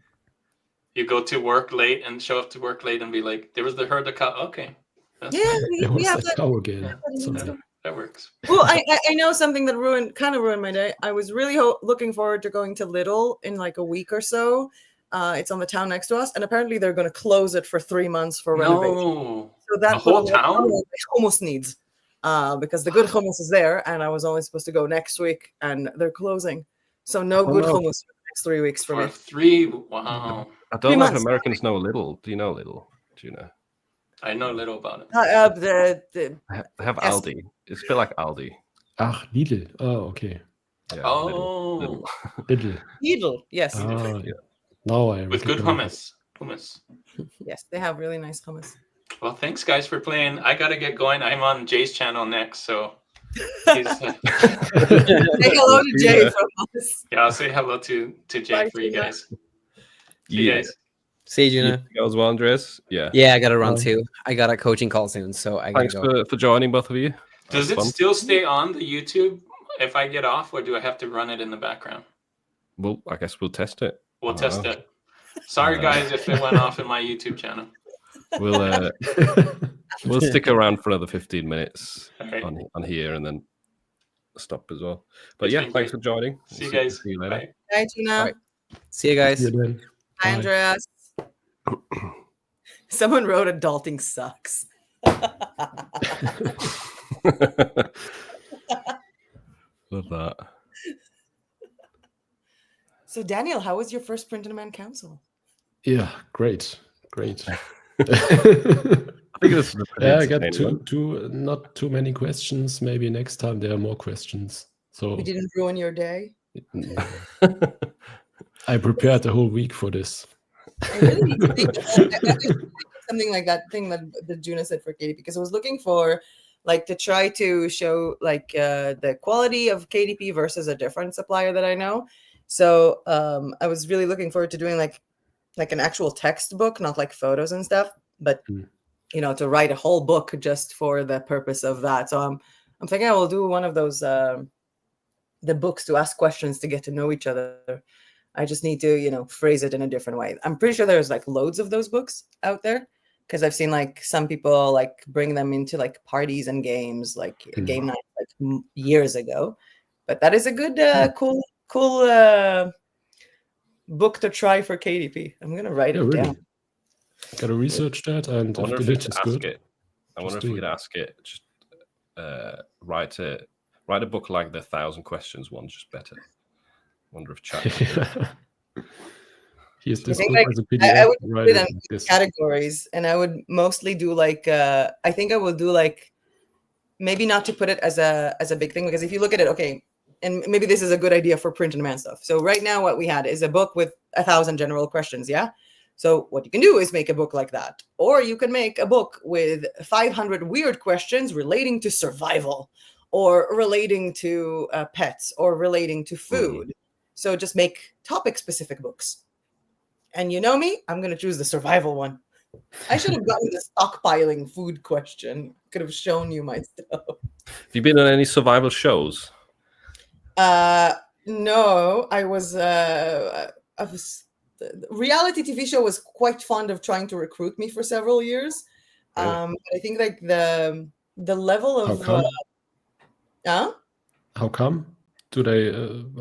You go to work late and show up to work late and be like, there was the herd of cow. Okay. That's Yeah, fine. There we was have that that. cow again. Yeah. Sorry. That works. Well, I know something that kind of ruined my day. I was really looking forward to going to Lidl in like a week or so. It's on the town next to us, and apparently they're going to close it for 3 months for renovation. No. So that The whole put a lot of town? pressure on hummus needs, because the good hummus is there, and I was only supposed to go next week, and they're closing. So no Oh, good no. hummus for the next 3 weeks for For me. 3, wow. I 3 don't know if months. Americans know Lidl. Do you know Lidl? Do you know? I know little about it. The They have Yes. Aldi. It's a bit like Aldi. Ach, Lidl. Oh, okay. Yeah, Oh, Lidl. Lidl. Lidl, yes, Ah, now I with good recognize hummus. yes, they have really nice hummus. Well, thanks guys for playing. I gotta get going. I'm on Jay's channel next, so he's, Say hello to Jay Yeah. from us. yeah, I'll say hello to Jay Bye, for you Gina. guys. See you guys. See you, Gina. You go as well, Andreas. Yeah. Yeah, I gotta run Bye. too. I got a coaching call soon, so I gotta Thanks go. for joining, both of you. Does That's it fun. still stay on the YouTube if I get off, or do I have to run it in the background? Well, I guess we'll test it. We'll I don't test know. it. Sorry guys if it went off in my YouTube channel. We'll stick around for another 15 minutes All right. on here and then stop as well. But It's yeah, been thanks great. for joining. See you We'll guys. See you later. Bye. Bye, Gina. All right. See you guys. See you then. Hi, Bye. Andreas. Someone wrote adulting sucks. Love that. So, Daniel, how was your first Print on Demand Council? Yeah, great. I think this is a pretty Yeah, I got entertaining one. not too many questions. Maybe next time there are more questions. So We didn't ruin your day. I prepared the whole week for this. I really need to think something like that thing that Juna said for KDP, because I was looking for like to try to show like the quality of KDP versus a different supplier that I know. So I was really looking forward to doing like an actual textbook, not like photos and stuff, but you know, to write a whole book just for the purpose of that. So I'm thinking I will do one of those the books to ask questions to get to know each other. I just need to, you know, phrase it in a different way. I'm pretty sure there's like loads of those books out there, because I've seen like some people like bring them into like parties and games, like game night, like years ago. But that is a good, cool book to try for KDP. I'm gonna write Yeah, it really. down. Gotta research that, and I wonder if if the we lit could is ask good. it. I wonder just if we do could it. ask it. Just write a book like the 1,000 Questions one, just better. Wonder if chat. Here's this think, book like, as a I PDF. would Write put it them like this. categories, and I would mostly do like I think I will do like, maybe not to put it as a big thing, because if you look at it, okay, and maybe this is a good idea for print on demand stuff. So right now what we had is a book with 1,000 general questions, yeah? So what you can do is make a book like that, or you can make a book with 500 weird questions relating to survival, or relating to pets, or relating to food. So just make topic specific books. And you know me, I'm going to choose the survival one. I should have gotten the stockpiling food question. Could have shown you my stuff. Have you been on any survival shows? No, I was the reality TV show was quite fond of trying to recruit me for several years. Really? But I think like the level How of come? How come? Do they?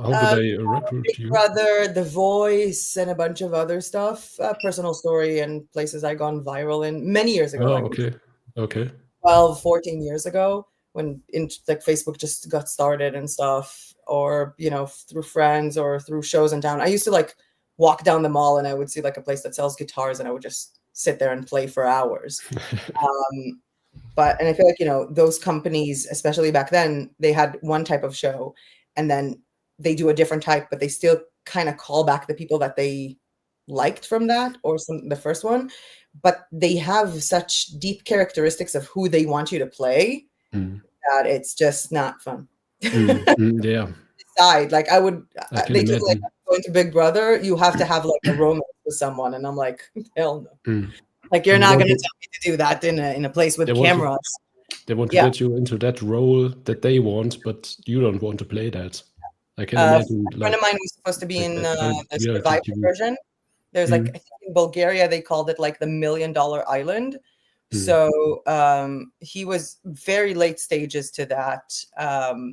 How do they recruit Big you? Brother, The Voice, and a bunch of other stuff. Personal Story and places I gone viral in many years ago. Oh, like okay, okay. 12, 14 years ago, when like Facebook just got started and stuff, or you know, through friends or through shows in town. I used to like walk down the mall and I would see like a place that sells guitars and I would just sit there and play for hours. And I feel like, you know, those companies, especially back then, they had one type of show and then they do a different type, but they still kind of call back the people that they liked from that or the first one. But they have such deep characteristics of who they want you to play that it's just not fun. Yeah, Decide, like I would, I can they do like imagine. going to Big Brother, you have to have like a romance with someone, and I'm like, hell no. Like you're And not they going to want tell me to do that in a place with They want to- cameras. They want to Yeah. get you into that role that they want, but you don't want to play that. I can A imagine, friend of mine was supposed to be like in that the reality Survivor TV. version. There's like, Mm. I think in Bulgaria, they called it like the $1 Million Island. Mm. So he was very late stages to that.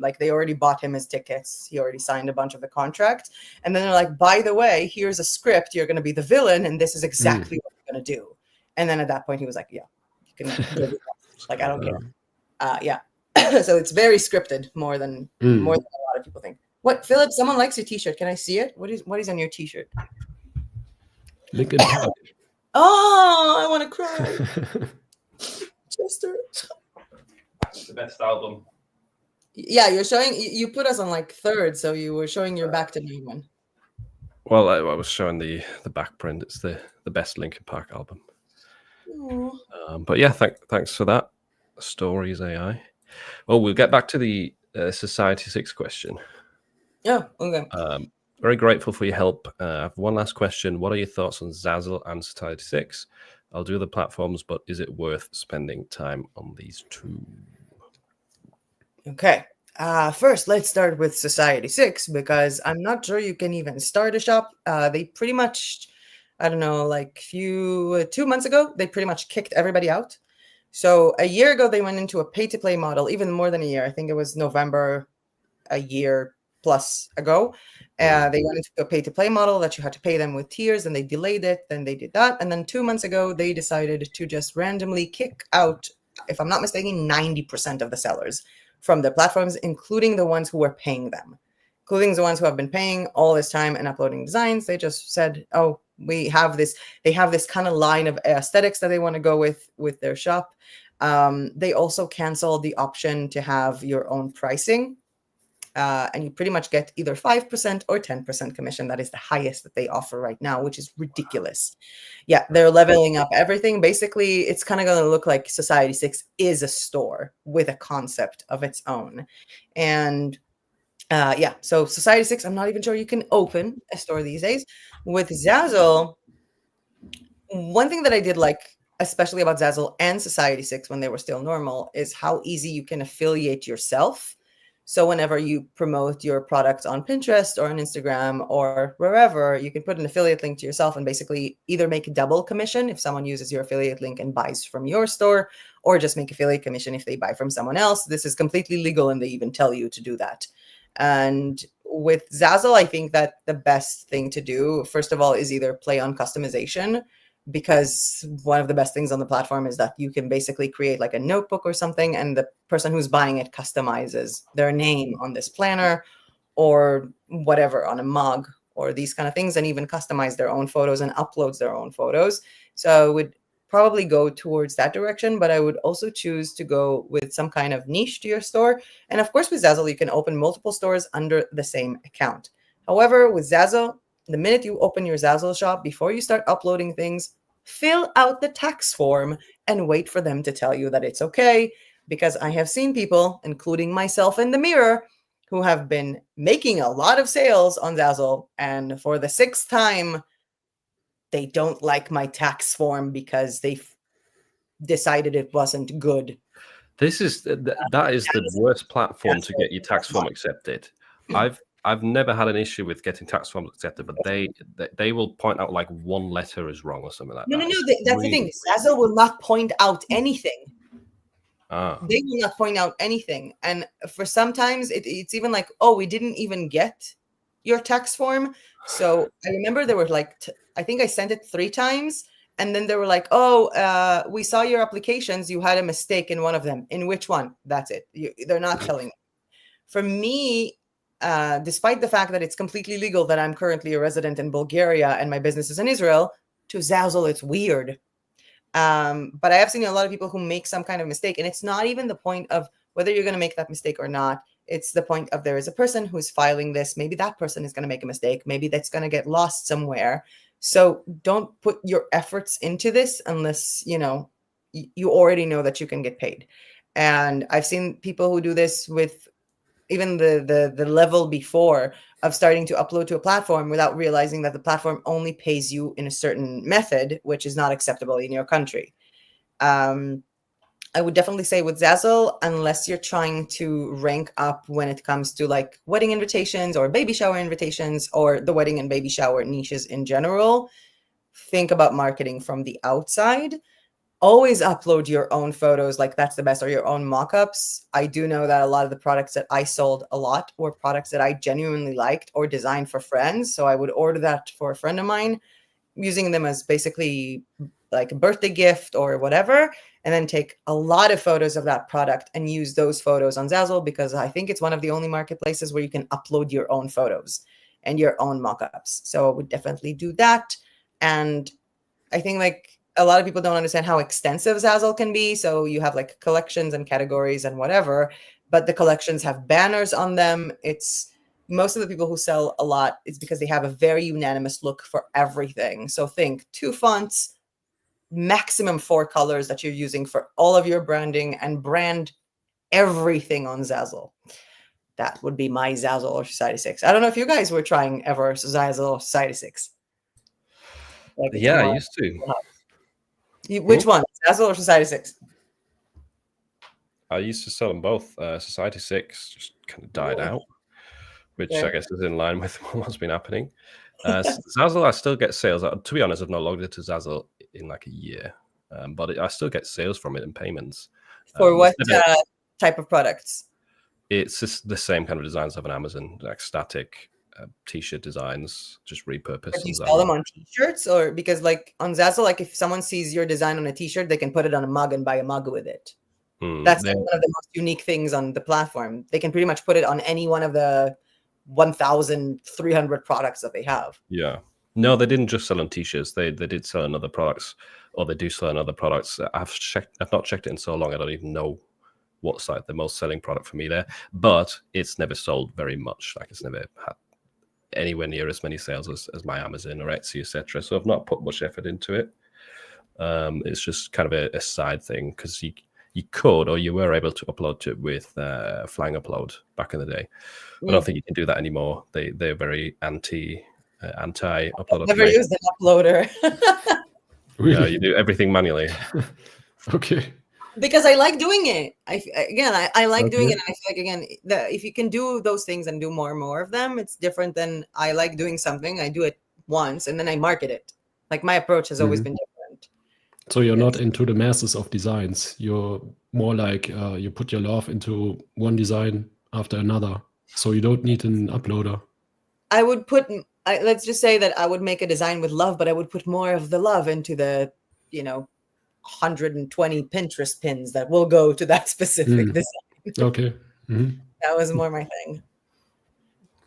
Like they already bought him his tickets. He already signed a bunch of the contract. And then they're like, by the way, here's a script. You're going to be the villain. And this is exactly what you're going to do. And then at that point, he was like, yeah, you can go do that. Like, I don't care. Yeah. So it's very scripted more than a lot of people think. What, Philip? Someone likes your T-shirt. Can I see it? What is on your T-shirt? Linkin Park. Oh, I want to cry. Chester. The best album. Yeah, you're showing. You put us on like third, so you were showing your back to no one. Well, I was showing the back print. It's the best Linkin Park album. But yeah, thanks for that. Stories AI. Well, we'll get back to the Society 6 question. Yeah. Okay. Very grateful for your help. I have one last question. What are your thoughts on Zazzle and Society 6? I'll do the platforms, but is it worth spending time on these two? Okay. First, let's start with Society 6 because I'm not sure you can even start a shop. They pretty much, I don't know, like 2 months ago, they pretty much kicked everybody out. So a year ago, they went into a pay-to-play model, even more than a year. I think it was November a year plus ago. They went into a pay-to-play model that you had to pay them with tiers, and they delayed it. Then they did that. And then 2 months ago, they decided to just randomly kick out, if I'm not mistaken, 90% of the sellers from the platforms, including the ones who were paying them, including the ones who have been paying all this time and uploading designs. They just said, oh, we have this. They have this kind of line of aesthetics that they want to go with their shop. They also canceled the option to have your own pricing. And you pretty much get either 5% or 10% commission. That is the highest that they offer right now, which is ridiculous. Yeah, they're leveling up everything. Basically, it's kind of going to look like Society 6 is a store with a concept of its own. And yeah, so Society 6, I'm not even sure you can open a store these days. With Zazzle, one thing that I did like, especially about Zazzle and Society 6 when they were still normal, is how easy you can affiliate yourself. So whenever you promote your product on Pinterest or on Instagram or wherever, you can put an affiliate link to yourself and basically either make a double commission if someone uses your affiliate link and buys from your store, or just make affiliate commission if they buy from someone else. This is completely legal, and they even tell you to do that. And with Zazzle, I think that the best thing to do, first of all, is either play on customization, because one of the best things on the platform is that you can basically create like a notebook or something, and the person who's buying it customizes their name on this planner or whatever on a mug or these kind of things, and even customize their own photos and uploads their own photos. So I would probably go towards that direction, but I would also choose to go with some kind of niche to your store. And of course, with Zazzle, you can open multiple stores under the same account. However, with Zazzle, the minute you open your Zazzle shop, before you start uploading things, fill out the tax form and wait for them to tell you that it's okay. Because I have seen people, including myself in the mirror, who have been making a lot of sales on Zazzle, and for the 6th time, they don't like my tax form because they decided it wasn't good. This is that is the worst platform to get your tax form accepted. I've never had an issue with getting tax forms accepted, but they will point out like one letter is wrong or something like that. No. That's the thing. Zazzle will not point out anything. They will not point out anything. And for sometimes it's even like, oh, we didn't even get your tax form. So I remember there were like, I think I sent it 3 times. And then they were like, oh, we saw your applications. You had a mistake in one of them. In which one? That's it. They're not telling me. For me, despite the fact that it's completely legal that I'm currently a resident in Bulgaria and my business is in Israel, to Zazzle, it's weird. But I have seen a lot of people who make some kind of mistake, and it's not even the point of whether you're going to make that mistake or not. It's the point of there is a person who's filing this. Maybe that person is going to make a mistake. Maybe that's going to get lost somewhere. So don't put your efforts into this unless, you already know that you can get paid. And I've seen people who do this with even the level before of starting to upload to a platform without realizing that the platform only pays you in a certain method, which is not acceptable in your country. I would definitely say with Zazzle, unless you're trying to rank up when it comes to like wedding invitations or baby shower invitations or the wedding and baby shower niches in general, think about marketing from the outside. Always upload your own photos, like that's the best, or your own mock-ups. I do know that a lot of the products that I sold a lot were products that I genuinely liked or designed for friends. So I would order that for a friend of mine, using them as basically like a birthday gift or whatever, and then take a lot of photos of that product and use those photos on Zazzle, because I think it's one of the only marketplaces where you can upload your own photos and your own mock-ups. So I would definitely do that. And I think like a lot of people don't understand how extensive Zazzle can be. So you have like collections and categories and whatever, but the collections have banners on them. It's most of the people who sell a lot, it's because they have a very unanimous look for everything. So think 2 fonts, maximum 4 colors that you're using for all of your branding, and brand everything on Zazzle. That would be my Zazzle or Society 6. I don't know if you guys were trying ever Zazzle or Society 6. Like Yeah, I used to. Which one, Zazzle or Society 6? I used to sell them both. Society 6 just kind of died out, which I guess is in line with what's been happening. Zazzle, I still get sales. To be honest, I've not logged into Zazzle in like a year, but I still get sales from it and payments. For what type of products? It's just the same kind of designs of an Amazon, like static t-shirt designs, just repurposed. But you sell them on t-shirts, or because like on Zazzle, like if someone sees your design on a t-shirt, they can put it on a mug and buy a mug with it. That's like one of the most unique things on the platform. They can pretty much put it on any one of the 1,300 products that they have. Yeah. No, they didn't just sell on t-shirts. They did sell on other products, or they do sell on other products. I've not checked it in so long. I don't even know what's like the most selling product for me there. But it's never sold very much. Like it's never had anywhere near as many sales as my Amazon or Etsy, etc. So I've not put much effort into it. It's just kind of a side thing, because you could, or you were able to upload to it with Flying Upload back in the day. I don't think you can do that anymore. They're very anti upload. Never used an uploader. Really? Yeah, you do everything manually. Okay. Because I like doing it. I like doing it. And I feel like, again, if you can do those things and do more and more of them, it's different than I like doing something. I do it once and then I market it. Like my approach has always been different. So you're not into the masses of designs. You're more like you put your love into one design after another. So you don't need an uploader. I would put, let's just say that I would make a design with love, but I would put more of the love into the, 120 Pinterest pins that will go to that specific design. Okay. Mm-hmm. That was more my thing.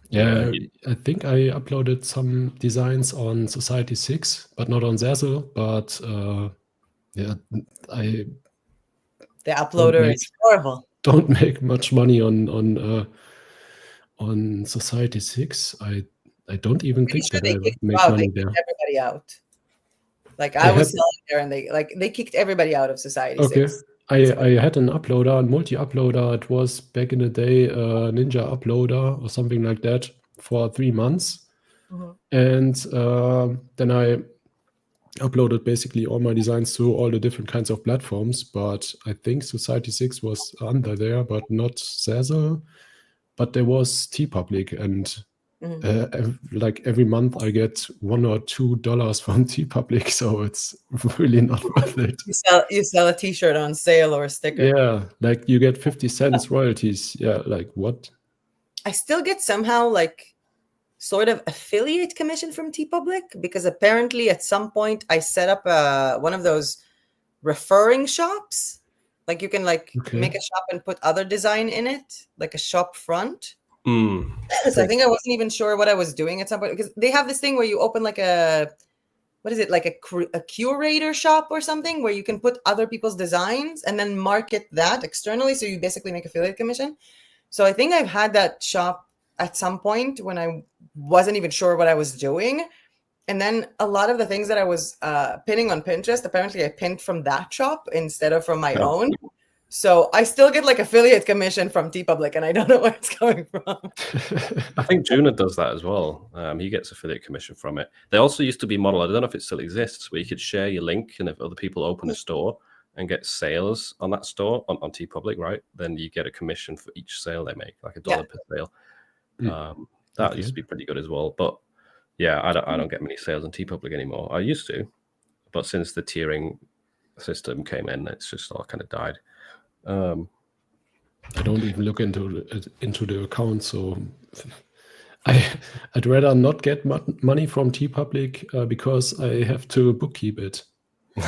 Yeah, I think I uploaded some designs on Society 6, but not on Zazzle. But the uploader is horrible. Don't make much money on Society 6. I don't even think that I would make money there. Everybody out. Like I was selling there, and they kicked everybody out of Society 6. I had an uploader, a multi-uploader. It was back in the day, Ninja Uploader or something like that, for 3 months. And then I uploaded basically all my designs to all the different kinds of platforms. But I think Society 6 was under there, but not Zazzle. But there was TeePublic, and like every month I get $1 or $2 from TeePublic, so it's really not worth it. You sell a t-shirt on sale or a sticker. Yeah, like you get 50 cents royalties. Yeah, like what? I still get somehow like sort of affiliate commission from TeePublic, because apparently at some point I set up one of those referring shops. Like you can make a shop and put other design in it, like a shop front. So I think I wasn't even sure what I was doing at some point, because they have this thing where you open like a curator shop or something, where you can put other people's designs and then market that externally. So you basically make affiliate commission. So I think I've had that shop at some point when I wasn't even sure what I was doing. And then a lot of the things that I was pinning on Pinterest, apparently I pinned from that shop instead of from my own. So I still get like affiliate commission from TeePublic, and I don't know where it's coming from. I think Juna does that as well. He gets affiliate commission from it. There also used to be a model, I don't know if it still exists, where you could share your link, and if other people open a store and get sales on that store on TeePublic, right, then you get a commission for each sale they make, like $1 per sale. That used to be pretty good as well. But yeah, I don't get many sales on TeePublic anymore. I used to, but since the tiering system came in, it's just all kind of died. I don't even look into the account, so I'd rather not get money from TeePublic because I have to bookkeep it. I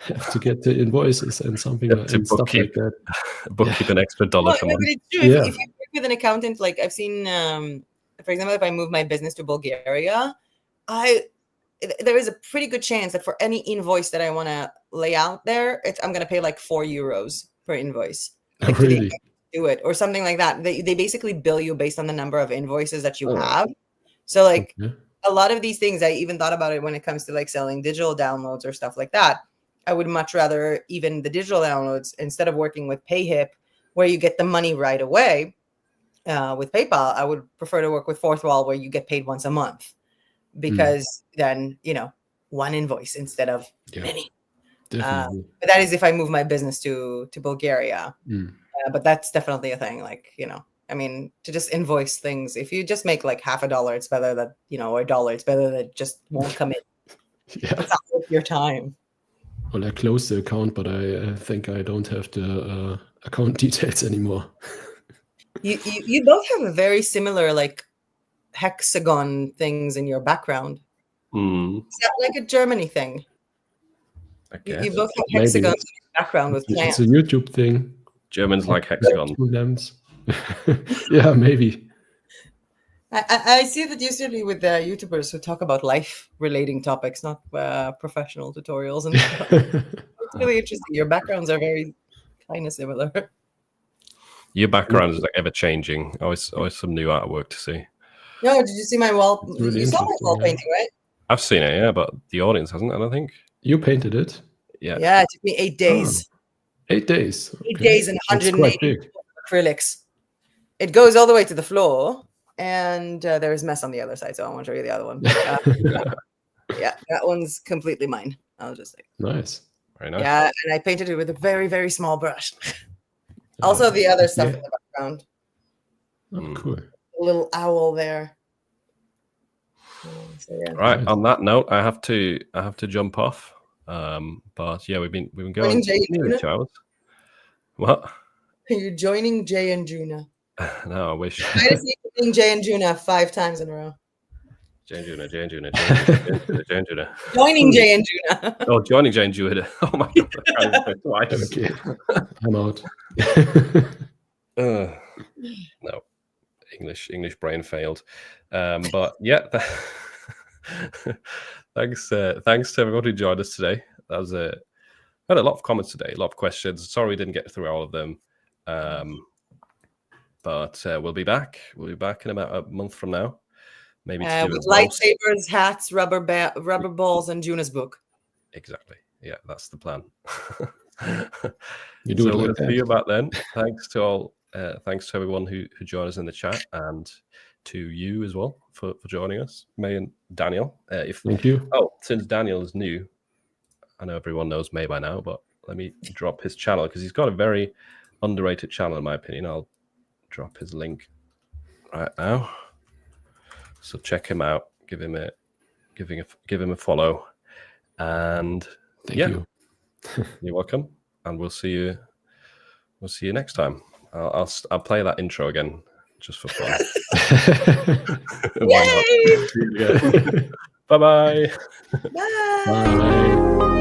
have to get the invoices and something and stuff like that. Bookkeep an extra $1 per month. But it's true. If you work with an accountant, like I've seen, for example, if I move my business to Bulgaria, there is a pretty good chance that for any invoice that I want to lay out there, I'm going to pay like €4 per invoice. Like Really? do it or something like that. They basically bill you based on the number of invoices that you have. So like a lot of these things, I even thought about it when it comes to like selling digital downloads or stuff like that. I would much rather even the digital downloads, instead of working with PayHip, where you get the money right away with PayPal, I would prefer to work with Fourth Wall, where you get paid once a month. Because then, one invoice instead of many. But that is if I move my business to Bulgaria. But that's definitely a thing. Like, I mean, to just invoice things, if you just make like $50, it's better that, or $1, it's better that it just won't come in. It's not worth your time. Well, I closed the account, but I think I don't have the account details anymore. You both have a very similar, like, hexagon things in your background. Is that like a Germany thing? You both have hexagons in your background with plants. It's a YouTube thing. Germans like hexagons. Yeah, maybe. I see that usually with the YouTubers who talk about life-relating topics, not professional tutorials. And it's really interesting. Your backgrounds are very kind of similar. Your background is like ever-changing. Always some new artwork to see. No, did you see my wall? Really you saw my wall painting, right? I've seen it, yeah, but the audience hasn't, I don't think. You painted it? Yeah. Yeah, it took me 8 days. 8 days. 8 days and That's 180 acrylics. It goes all the way to the floor, and there is mess on the other side, so I won't show you the other one. Yeah, that one's completely mine. I'll just say. Nice. Very nice. Yeah, and I painted it with a very, very small brush. Also, the other stuff in the background. Oh, cool. A little owl there. So, yeah. Right. On that note, I have to jump off. But yeah, we've been going nearly 2 hours. What? Are you joining Jay and Juna? No, I wish. I just need Jay and Juna 5 times in a row. Jay and Juna, Jay and Juna, Jay and Juna. Joining Jay and Juna. Oh, joining Jay and Juna. Oh my god. Okay. I'm out. No. English brain failed. But yeah, thanks to everyone who joined us today. That was had a lot of comments today, a lot of questions. Sorry we didn't get through all of them. But we'll be back. We'll be back in about a month from now. Maybe to do with lightsabers, hats, rubber balls, and Juna's book. Exactly. Yeah, that's the plan. You do it like we'll that. see you back then. Thanks to all. Thanks to everyone who joined us in the chat, and to you as well for joining us, May and Daniel. Thank you. Oh, since Daniel is new, I know everyone knows May by now, but let me drop his channel because he's got a very underrated channel in my opinion. I'll drop his link right now. So check him out. Give him a follow, and Thank you. You're welcome. And we'll see you next time. I'll play that intro again just for fun. Why not? Bye-bye. Bye. Bye.